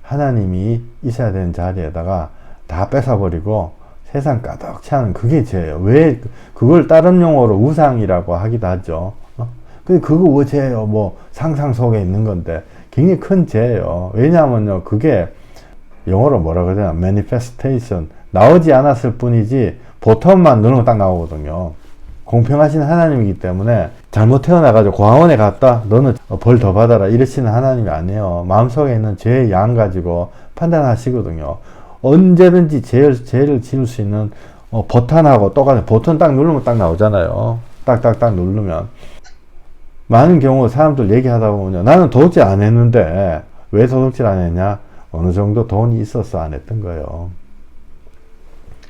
하나님이 있어야 되는 자리에다가 다 뺏어버리고 세상 가득 채우는 그게 죄예요. 왜 그걸 다른 용어로 우상이라고 하기도 하죠. 근데 그거 왜 죄예요? 뭐 상상 속에 있는 건데 굉장히 큰 죄예요. 왜냐하면요, 그게 영어로 뭐라 그러냐, manifestation, 나오지 않았을 뿐이지 보통만 누르면 딱 나오거든요. 공평하신 하나님이기 때문에 잘못 태어나가지고 고아원에 갔다 너는 벌 더 받아라 이러시는 하나님이 아니에요. 마음속에 있는 죄의 양 가지고 판단하시거든요. 언제든지 죄를 지을 수 있는 버튼하고 똑같아요. 버튼 딱 누르면 딱 나오잖아요. 딱딱딱 누르면. 많은 경우 사람들 얘기하다 보면요, 나는 도둑질 안 했는데 왜 도둑질 안 했냐? 어느 정도 돈이 있어서 안 했던 거예요.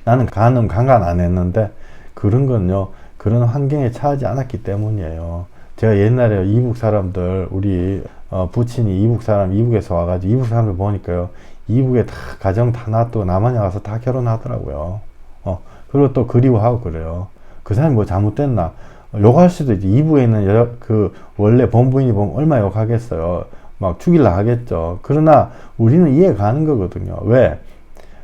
나는 강간 안 했는데 그런 건요, 그런 환경에 처하지 않았기 때문이에요. 제가 옛날에 이북 사람들, 우리 부친이 이북 사람, 이북에서 와가지고 이북 사람들 보니까요, 이북에 다 가정 다 놔두고 남한에 와서 다 결혼하더라고요. 그리고 또 그리워하고 그래요. 그 사람이 뭐 잘못됐나? 욕할 수도 있지. 이북에 있는 원래 본부인이 보면 얼마나 욕하겠어요. 막 죽일라 하겠죠. 그러나 우리는 이해가 가는 거거든요. 왜?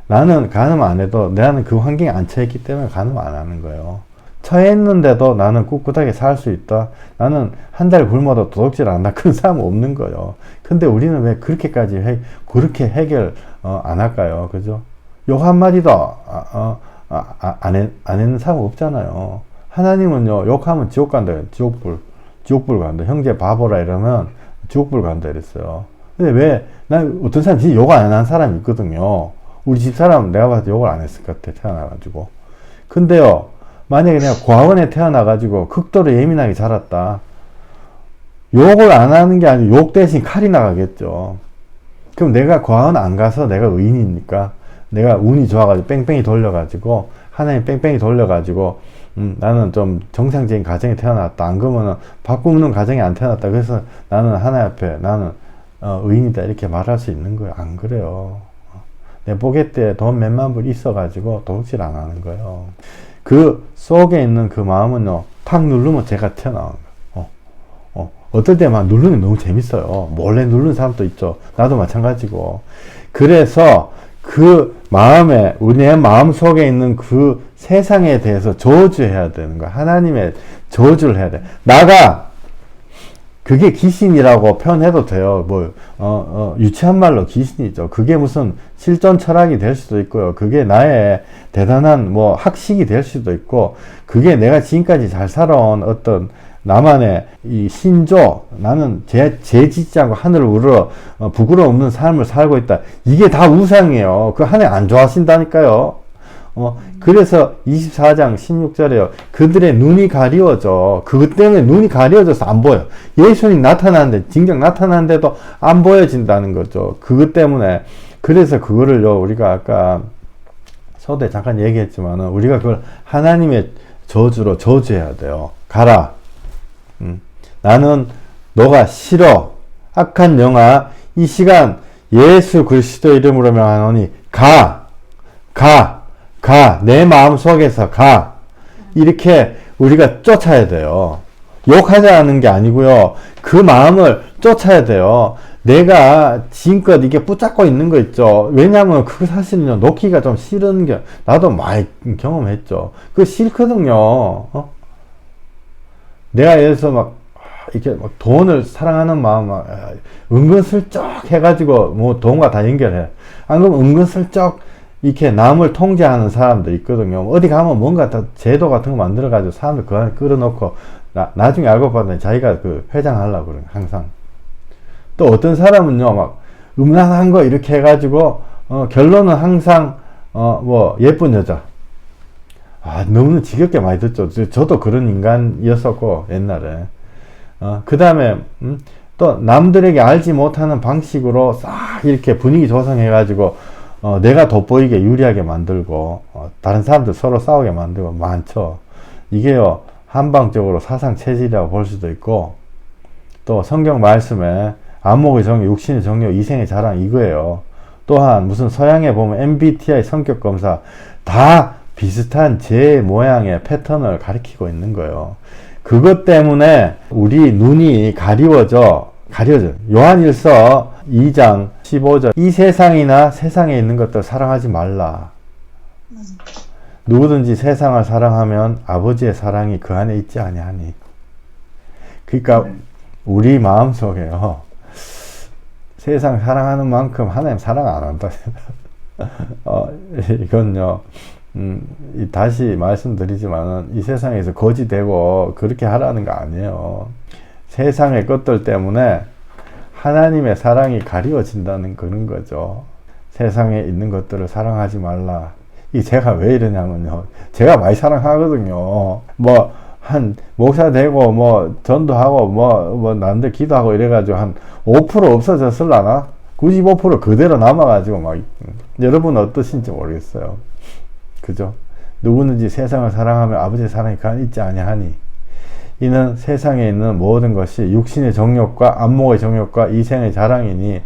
나는 간음 안 해도 나는 그 환경에 안 처했기 때문에 간음 안 하는 거예요. 처했는데도 나는 꿋꿋하게 살 수 있다. 나는 한 달 굶어도 도둑질 안 한다. 그런 사람은 없는 거예요. 근데 우리는 왜 그렇게까지 그렇게 해결 안 할까요? 그죠? 욕 한마디도 안 했는 사람 없잖아요. 하나님은요, 욕하면 지옥 간다. 지옥불 간다. 형제 바보라 이러면 지옥불 간다 이랬어요. 근데 왜, 난 어떤 사람 진짜 욕 안 한 사람이 있거든요. 우리 집 사람 내가 봐도 욕을 안 했을 것 같아, 태어나가지고. 근데요, 만약에 내가 과원에 태어나가지고 극도로 예민하게 자랐다. 욕을 안 하는 게 아니고 욕 대신 칼이 나가겠죠. 그럼 내가 과원 안 가서 내가 의인이니까 내가 운이 좋아가지고 뺑뺑이 돌려가지고 하나님 뺑뺑이 돌려가지고 나는 좀 정상적인 가정에 태어났다. 안 그러면은 바꾸는 가정에 안 태어났다. 그래서 나는 하나님 앞에 나는 의인이다 이렇게 말할 수 있는 거예요. 안 그래요. 내 포개 때 돈 몇만 불 있어가지고 도둑질 안 하는 거예요. 그 속에 있는 그 마음은요, 탁 누르면 제가 튀어나오는 거예요. 어떨 때 막 누르는 게 너무 재밌어요. 몰래 누르는 사람도 있죠. 나도 마찬가지고. 그래서 그 마음에, 우리의 마음 속에 있는 그 세상에 대해서 저주해야 되는 거야. 하나님의 저주를 해야 돼. 나가! 그게 귀신이라고 표현해도 돼요. 유치한 말로 귀신이죠. 그게 무슨 실존 철학이 될 수도 있고요. 그게 나의 대단한 학식이 될 수도 있고, 그게 내가 지금까지 잘 살아온 어떤 나만의 이 신조, 나는 죄 짓지 않고 하늘을 우러러 부끄러움 없는 삶을 살고 있다. 이게 다 우상이에요. 그 하나님 안 좋아하신다니까요. 그래서 24장 16절에요. 그들의 눈이 가리워져. 그것 때문에 눈이 가리워져서 안 보여. 예수님 나타나는데, 진정 나타나는데도 안 보여진다는 거죠. 그것 때문에. 그래서 그거를요, 우리가 아까 서두에 잠깐 얘기했지만은, 우리가 그걸 하나님의 저주로 저주해야 돼요. 가라. 나는 너가 싫어. 악한 영아, 이 시간 예수 그리스도 이름으로 명하노니 가. 내 마음 속에서 가. 이렇게 우리가 쫓아야 돼요. 욕하자는 게 아니고요. 그 마음을 쫓아야 돼요. 내가 지금껏 이게 붙잡고 있는 거 있죠. 왜냐면 그 사실은요, 놓기가 좀 싫은 게, 나도 많이 경험했죠. 그거 싫거든요. 내가 예를 들어서 이렇게 돈을 사랑하는 마음, 은근슬쩍 해가지고, 돈과 다 연결해. 안 그러면 은근슬쩍 이렇게 남을 통제하는 사람도 있거든요. 어디 가면 뭔가 다 제도 같은 거 만들어가지고 사람들 그 안에 끌어놓고, 나중에 알고 봤더니 자기가 그 회장하려고 그래요, 항상. 또 어떤 사람은요, 음란한 거 이렇게 해가지고, 결론은 항상, 예쁜 여자. 너무 지겹게 많이 듣죠. 저도 그런 인간이었었고, 옛날에. 그 다음에, 또 남들에게 알지 못하는 방식으로 싹 이렇게 분위기 조성해가지고, 내가 돋보이게 유리하게 만들고, 다른 사람들 서로 싸우게 만들고, 많죠. 이게요, 한방적으로 사상 체질이라고 볼 수도 있고, 또 성경 말씀에 안목의 정욕, 육신의 정욕, 이생의 자랑 이거예요. 또한 무슨 서양에 보면 MBTI 성격 검사, 다 비슷한 제 모양의 패턴을 가리키고 있는 거예요. 그것 때문에 우리 눈이 가리워져. 요한일서 2장 15절. 이 세상이나 세상에 있는 것들 사랑하지 말라. 누구든지 세상을 사랑하면 아버지의 사랑이 그 안에 있지 아니하니. 그러니까 우리 마음속에요, 세상 사랑하는 만큼 하나님 사랑 안 한다. 이건요, 다시 말씀드리지만은 이 세상에서 거지 되고 그렇게 하라는 거 아니에요. 세상의 것들 때문에 하나님의 사랑이 가리워진다는 그런 거죠. 세상에 있는 것들을 사랑하지 말라. 이 제가 왜 이러냐면요, 제가 많이 사랑하거든요. 한 목사 되고 전도하고 남들 기도하고 이래가지고 한 5% 없어졌을라나? 95% 그대로 남아가지고 여러분 어떠신지 모르겠어요. 그죠? 누구든지 세상을 사랑하면 아버지의 사랑이 그 안에 있지 아니하니, 이는 세상에 있는 모든 것이 육신의 정욕과 안목의 정욕과 이생의 자랑이니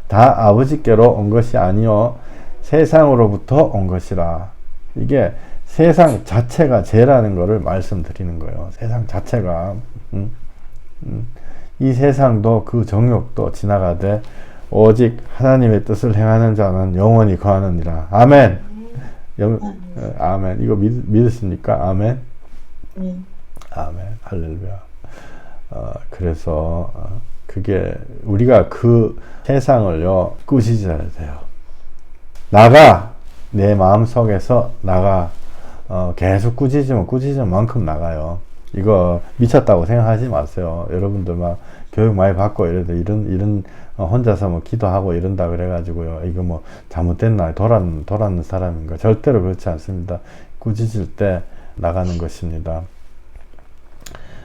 다 아버지께로 온 것이 아니요 세상으로부터 온 것이라. 이게 세상 자체가 죄라는 것을 말씀드리는 거예요. 세상 자체가. 이 세상도 그 정욕도 지나가되 오직 하나님의 뜻을 행하는 자는 영원히 거하느니라. 아멘. 아멘. 이거 믿으십니까? 아멘. 아멘. 할렐루야. 그래서 그게 우리가 그 세상을요 꾸짖어야 돼요. 나가. 내 마음속에서 나가. 계속 꾸짖으면 꾸짖은 만큼 나가요. 이거 미쳤다고 생각하지 마세요. 여러분들 막 교육 많이 받고 이래도 이런 혼자서 뭐 기도하고 이런다 그래가지고요. 이거 뭐 잘못됐나 돌았는 사람인가. 절대로 그렇지 않습니다. 꾸짖을 때 나가는 것입니다.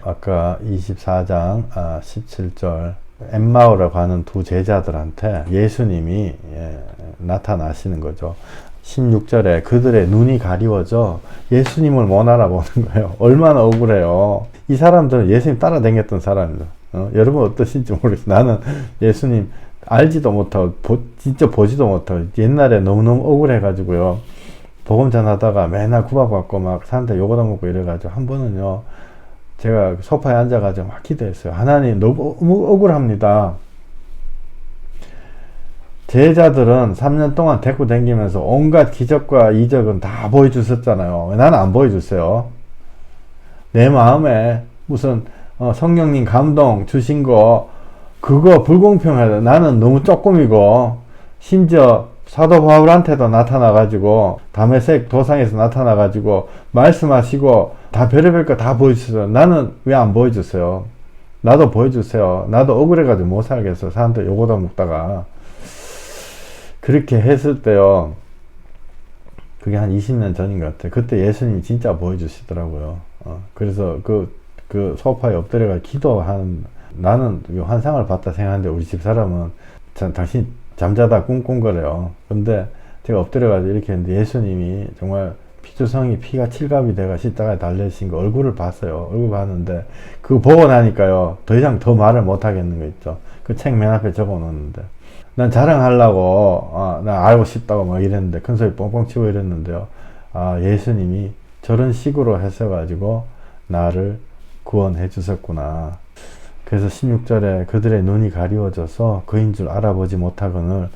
아까 24장 17절 엠마오라고 하는 두 제자들한테 예수님이 나타나시는 거죠. 16절에 그들의 눈이 가리워져 예수님을 못 알아보는 거예요. 얼마나 억울해요. 이 사람들은 예수님 따라다녔던 사람입니다. 여러분 어떠신지 모르겠어요. 나는 예수님 알지도 못하고 진짜 보지도 못하고 옛날에 너무너무 억울해가지고요. 복음 전하다가 맨날 구박받고 막 사람들 욕을 먹고 이래가지고 한 번은요. 제가 소파에 앉아가지고 막 기도했어요. 하나님 너무 억울합니다. 제자들은 3년 동안 데리고 다니면서 온갖 기적과 이적은 다 보여주셨잖아요. 왜 나는 안 보여줬어요? 내 마음에 무슨 성령님 감동 주신 거 그거 불공평하다. 나는 너무 조금이고 심지어 사도 바울한테도 나타나가지고 다메섹 도상에서 나타나가지고 말씀하시고 다 별의별 거 다 보여주셨어요. 나는 왜 안 보여줬어요? 나도 보여주세요. 나도 억울해가지고 못 살겠어. 사람들 요거다 먹다가 그렇게 했을 때요. 그게 한 20년 전인 것 같아요. 그때 예수님이 진짜 보여주시더라고요. 그래서 그 소파에 엎드려가 기도하는 나는 환상을 봤다 생각하는데 우리 집 사람은 당신 잠자다 꿍꿍거려요. 근데 제가 엎드려가지고 이렇게 했는데 예수님이 정말 피조성이 피가 칠갑이 돼가 십자가에 달려신 거 얼굴을 봤어요. 얼굴 봤는데 그거 보고 나니까요. 더 이상 더 말을 못 하겠는 거 있죠. 그 책 맨 앞에 적어 놓는데 난 자랑하려고 나 알고 싶다고 막 이랬는데 큰소리 뻥뻥 치고 이랬는데요. 예수님이 저런 식으로 하셔가지고 나를 구원해 주셨구나. 그래서 16절에 그들의 눈이 가리워져서 그인 줄 알아보지 못하거늘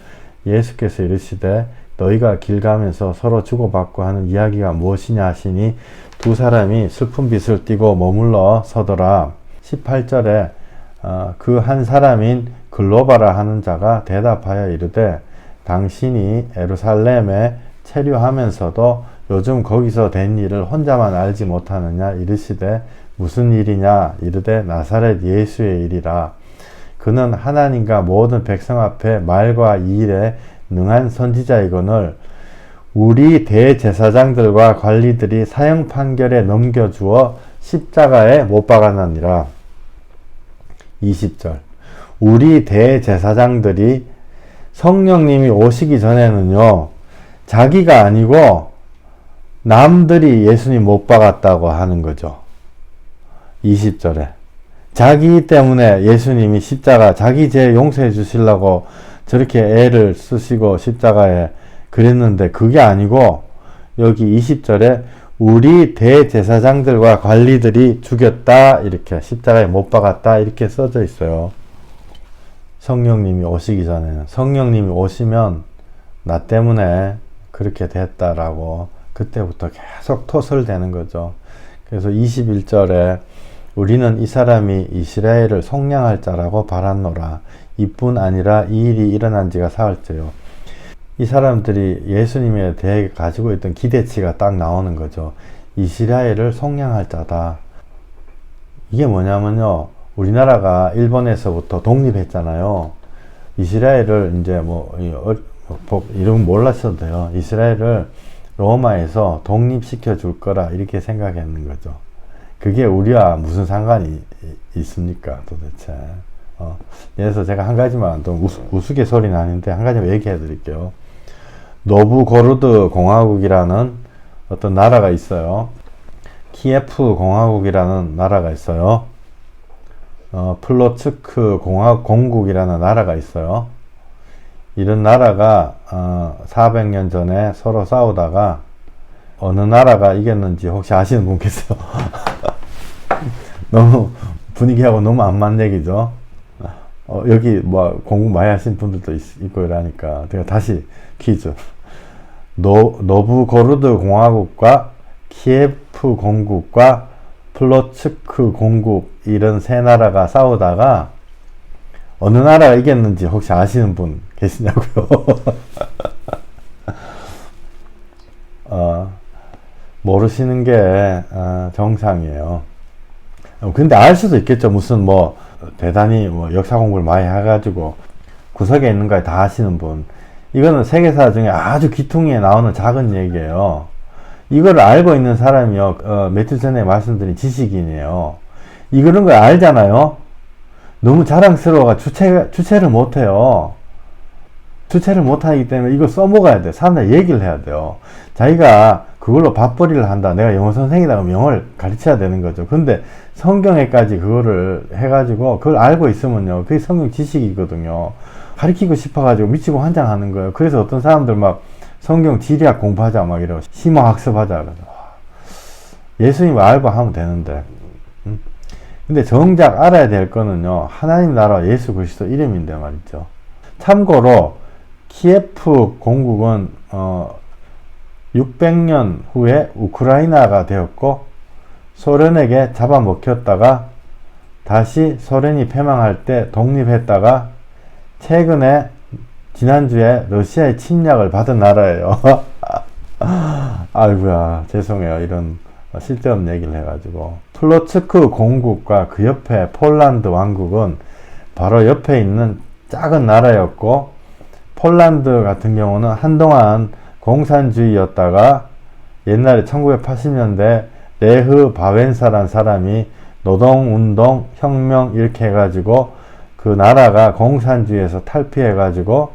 예수께서 이르시되 너희가 길 가면서 서로 주고받고 하는 이야기가 무엇이냐 하시니 두 사람이 슬픈 빛을 띠고 머물러 서더라. 18절에 그 한 사람인 글로바라 하는 자가 대답하여 이르되 당신이 예루살렘에 체류하면서도 요즘 거기서 된 일을 혼자만 알지 못하느냐 이르시되 무슨 일이냐 이르되 나사렛 예수의 일이라. 그는 하나님과 모든 백성 앞에 말과 이 일에 능한 선지자이거늘 우리 대제사장들과 관리들이 사형 판결에 넘겨주어 십자가에 못 박아놨니라. 20절 우리 대제사장들이 성령님이 오시기 전에는요 자기가 아니고 남들이 예수님 못 박았다고 하는 거죠. 20절에 자기 때문에 예수님이 십자가 자기 죄 용서해 주시려고 저렇게 애를 쓰시고 십자가에 그랬는데 그게 아니고 여기 20절에 우리 대제사장들과 관리들이 죽였다 이렇게 십자가에 못 박았다 이렇게 써져 있어요. 성령님이 오시기 전에는 성령님이 오시면 나 때문에 그렇게 됐다라고 그때부터 계속 토설되는 거죠. 그래서 21절에 우리는 이 사람이 이스라엘을 속량할 자라고 바랐노라. 이뿐 아니라 이 일이 일어난 지가 사흘째요. 이 사람들이 예수님에 대해 가지고 있던 기대치가 딱 나오는 거죠. 이스라엘을 속량할 자다. 이게 뭐냐면요. 우리나라가 일본에서부터 독립했잖아요. 이스라엘을 이제 이름 몰랐어도 돼요. 이스라엘을 로마에서 독립시켜 줄 거라 이렇게 생각했는 거죠. 그게 우리와 무슨 상관이 있습니까 도대체. 그래서 제가 한 가지만 또 우스갯소리는 아닌데 한 가지만 얘기해 드릴게요. 노브고르드 공화국이라는 어떤 나라가 있어요. 키예프 공화국이라는 나라가 있어요. 플로츠크 공국이라는 나라가 있어요. 이런 나라가 400년 전에 서로 싸우다가 어느 나라가 이겼는지 혹시 아시는 분 계세요? 너무 분위기하고 너무 안 맞는 얘기죠. 여기 공부 많이 하신 분들도 있고 이러니까 제가 다시 퀴즈. 노브고르드 공화국과 키예프 공국과 플로츠크 공국 이런 세 나라가 싸우다가 어느 나라가 이겼는지 혹시 아시는 분 계시냐고요? 모르시는 게 정상이에요. 근데 알 수도 있겠죠. 무슨 뭐 대단히 뭐 역사 공부를 많이 해가지고 구석에 있는 거에 다 아시는 분. 이거는 세계사 중에 아주 귀퉁이에 나오는 작은 얘기예요. 이거를 알고 있는 사람이요. 며칠 전에 말씀드린 지식인이에요. 이런 걸 알잖아요. 너무 자랑스러워가 주체를 못해요. 주체를 못하기 때문에 이걸 써먹어야 돼. 사람들 얘기를 해야 돼요. 자기가 그걸로 밥벌이를 한다. 내가 영어 선생이다. 그러면 영어를 가르쳐야 되는 거죠. 근데 성경에까지 그거를 해가지고 그걸 알고 있으면요. 그게 성경 지식이거든요. 가르치고 싶어가지고 미치고 환장하는 거예요. 그래서 어떤 사람들 막 성경 지리학 공부하자 막 이러고 심화 학습하자 그러죠. 예수님을 알고 하면 되는데. 근데 정작 알아야 될 거는요. 하나님 나라 예수 그리스도 이름인데 말이죠. 참고로 키예프 공국은 600년 후에 우크라이나가 되었고 소련에게 잡아먹혔다가 다시 소련이 패망할 때 독립했다가 최근에 지난주에 러시아의 침략을 받은 나라예요. 아이고야 죄송해요. 이런 쓸데없는 얘기를 해가지고. 플로츠크 공국과 그 옆에 폴란드 왕국은 바로 옆에 있는 작은 나라였고, 폴란드 같은 경우는 한동안 공산주의였다가 옛날에 1980년대 레흐 바웬사란 사람이 노동운동, 혁명 이렇게 해가지고 그 나라가 공산주의에서 탈피해가지고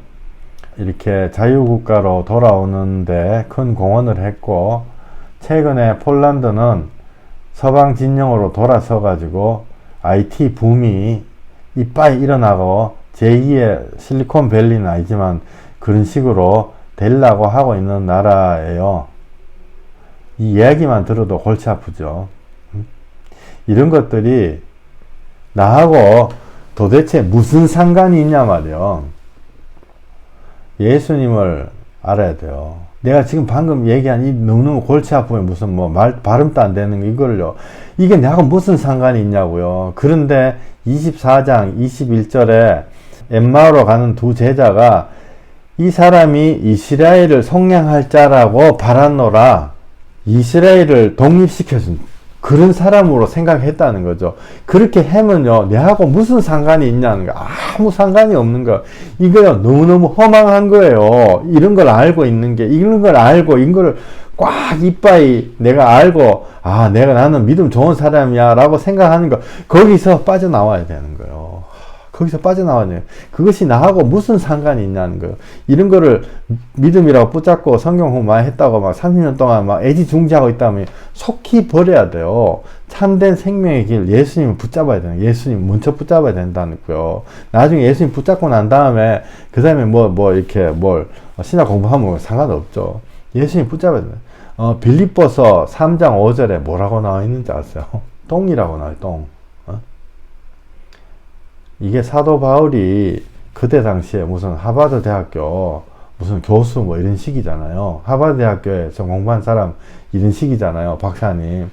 이렇게 자유국가로 돌아오는데 큰 공헌을 했고, 최근에 폴란드는 서방 진영으로 돌아서가지고 IT 붐이 이빠이 일어나고 제2의 실리콘밸리는 아니지만 그런 식으로 되려고 하고 있는 나라예요. 이 이야기만 들어도 골치 아프죠. 이런 것들이 나하고 도대체 무슨 상관이 있냐 말이요. 예수님을 알아야 돼요. 내가 지금 방금 얘기한 이 너무너무 골치 아프면 무슨 뭐 발음도 안 되는 거 이걸요. 이게 나하고 무슨 상관이 있냐고요. 그런데 24장 21절에 엠마오로 가는 두 제자가 이 사람이 이스라엘을 속량할 자라고 바랐노라. 이스라엘을 독립시켜준 그런 사람으로 생각했다는 거죠. 그렇게 하면요, 내하고 무슨 상관이 있냐는 거. 아무 상관이 없는 거. 이거요, 너무너무 허망한 거예요. 이런 걸 알고 있는 게, 이런 걸 알고, 이거를 꽉 이빠이 내가 알고, 나는 믿음 좋은 사람이야, 라고 생각하는 거. 거기서 빠져나와야 되는 거예요. 거기서 빠져나와야 돼요. 그것이 나하고 무슨 상관이 있냐는 거예요. 이런 거를 믿음이라고 붙잡고 성경 공부 많이 했다고 막 30년 동안 막 애지중지하고 있다면 속히 버려야 돼요. 참된 생명의 길, 예수님을 붙잡아야 돼요. 예수님 먼저 붙잡아야 된다는 거예요. 나중에 예수님 붙잡고 난 다음에, 그 다음에 이렇게 신학 공부하면 상관없죠. 예수님 붙잡아야 돼요. 빌립보서 3장 5절에 뭐라고 나와 있는지 아세요? 똥이라고 나와요, 똥. 이게 사도 바울이 그때 당시에 무슨 하버드 대학교 무슨 교수 뭐 이런 식이잖아요. 하버드 대학교에서 공부한 사람 이런 식이잖아요. 박사님.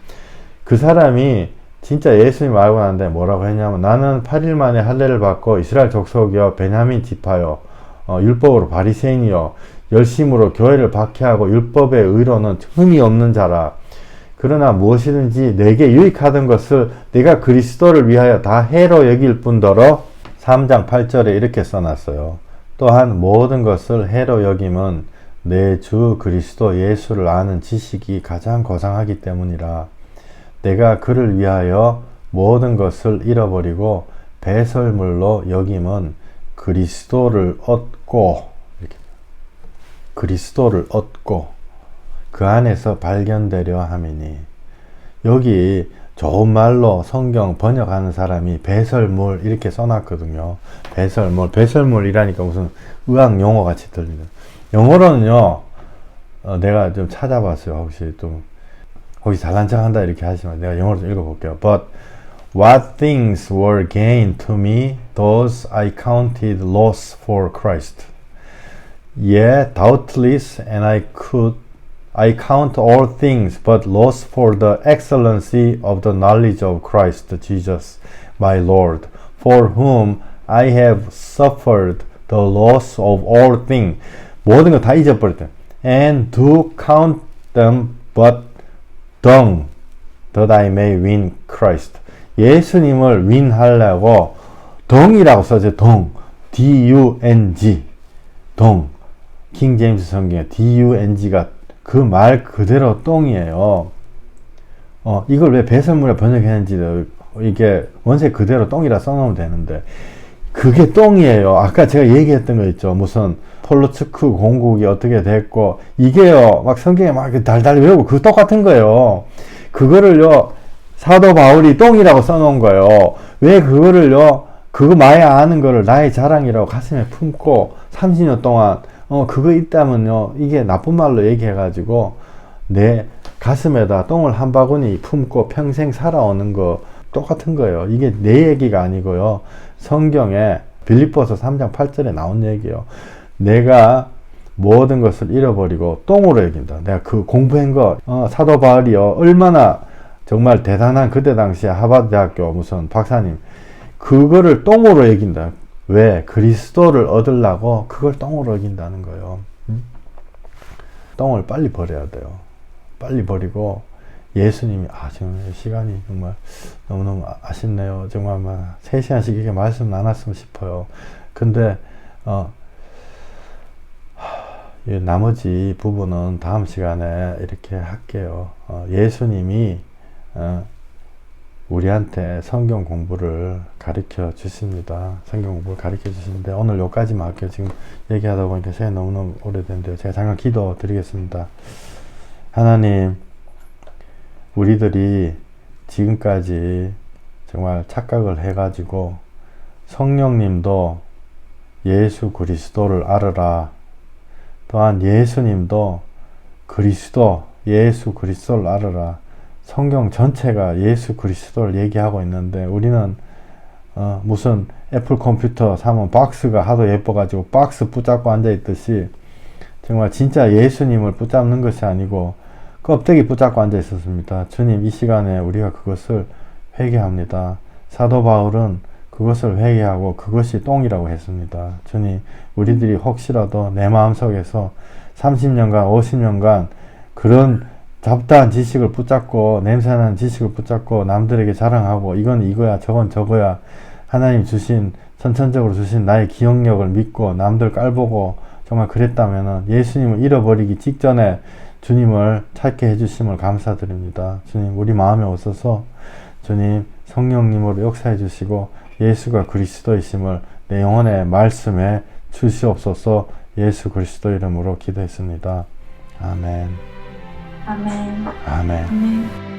그 사람이 진짜 예수님 알고 나는데 뭐라고 했냐면, 나는 8일 만에 할례를 받고 이스라엘 족속이여 베냐민 지파여 율법으로 바리새인이여 열심으로 교회를 박해하고 율법의 의로는 흠이 없는 자라. 그러나 무엇이든지 내게 유익하던 것을 내가 그리스도를 위하여 다 해로 여길 뿐더러 3장 8절에 이렇게 써놨어요. 또한 모든 것을 해로 여김은 내 주 그리스도 예수를 아는 지식이 가장 고상하기 때문이라. 내가 그를 위하여 모든 것을 잃어버리고 배설물로 여김은 그리스도를 얻고 그 안에서 발견되려 함이니. 여기 좋은 말로 성경 번역하는 사람이 배설물 이렇게 써놨거든요. 배설물이라니까 무슨 의학 용어 같이 들리는. 영어로는요, 내가 좀 찾아봤어요. 혹시 잘난 척 한다 이렇게 하시면 내가 영어로 좀 읽어볼게요. But what things were gain to me, those I counted loss for Christ. Yea, doubtless, and I count all things but loss for the excellency of the knowledge of Christ Jesus, my Lord, for whom I have suffered the loss of all things. 모든 거 다 잊어버렸대. And do count them but dung, that I may win Christ. 예수님을 윈하려고 동이라고 써져. 동. D-U-N-G. 동. 킹 제임스 성경에 D-U-N-G가 그 말 그대로 똥이에요. 이걸 왜 배설물에 번역했는지 이게 원세 그대로 똥이라 써놓으면 되는데 그게 똥이에요. 아까 제가 얘기했던 거 있죠. 무슨 폴로츠크 공국이 어떻게 됐고 이게요. 막 성경에 막 달달 외우고 그거 똑같은 거예요. 그거를요. 사도 바울이 똥이라고 써놓은 거예요. 왜 그거를요. 그거 마야 아는 거를 나의 자랑이라고 가슴에 품고 30년 동안 그거 있다면요. 이게 나쁜 말로 얘기해가지고 내 가슴에다 똥을 한 바구니 품고 평생 살아오는 거 똑같은 거예요. 이게 내 얘기가 아니고요. 성경에 빌립보서 3장 8절에 나온 얘기예요. 내가 모든 것을 잃어버리고 똥으로 여긴다. 내가 그 공부한 거 사도 바울이요. 얼마나 정말 대단한 그때 당시에 하버드 대학교 무슨 박사님 그거를 똥으로 여긴다. 왜? 그리스도를 얻으려고 그걸 똥으로 여긴다는 거예요. 똥을 빨리 버려야 돼요. 빨리 버리고 예수님이 지금 시간이 정말 너무너무 아쉽네요. 정말 막 3시간씩 이렇게 말씀 나눴으면 싶어요. 근데 나머지 부분은 다음 시간에 이렇게 할게요. 예수님이 우리한테 성경 공부를 가르쳐 주십니다. 성경 공부를 가르쳐 주시는데 오늘 여기까지만 할게요. 지금 얘기하다 보니까 시간이 너무너무 오래됐는데요. 제가 잠깐 기도 드리겠습니다. 하나님, 우리들이 지금까지 정말 착각을 해가지고 성령님도 예수 그리스도를 알아라. 또한 예수님도 그리스도, 예수 그리스도를 알아라. 성경 전체가 예수 그리스도를 얘기하고 있는데 우리는 무슨 애플 컴퓨터 사면 박스가 하도 예뻐가지고 박스 붙잡고 앉아있듯이 정말 진짜 예수님을 붙잡는 것이 아니고 껍데기 붙잡고 앉아 있었습니다. 주님, 이 시간에 우리가 그것을 회개합니다. 사도 바울은 그것을 회개하고 그것이 똥이라고 했습니다. 주님, 우리들이 혹시라도 내 마음속에서 30년간 50년간 그런 잡다한 지식을 붙잡고 냄새나는 지식을 붙잡고 남들에게 자랑하고 이건 이거야 저건 저거야 하나님 주신 선천적으로 주신 나의 기억력을 믿고 남들 깔보고 정말 그랬다면 예수님을 잃어버리기 직전에 주님을 찾게 해주심을 감사드립니다. 주님, 우리 마음에 오셔서 주님 성령님으로 역사해 주시고 예수가 그리스도이심을 내 영혼의 말씀에 주시옵소서. 예수 그리스도 이름으로 기도했습니다. 아멘. 아멘. 아멘. 아멘.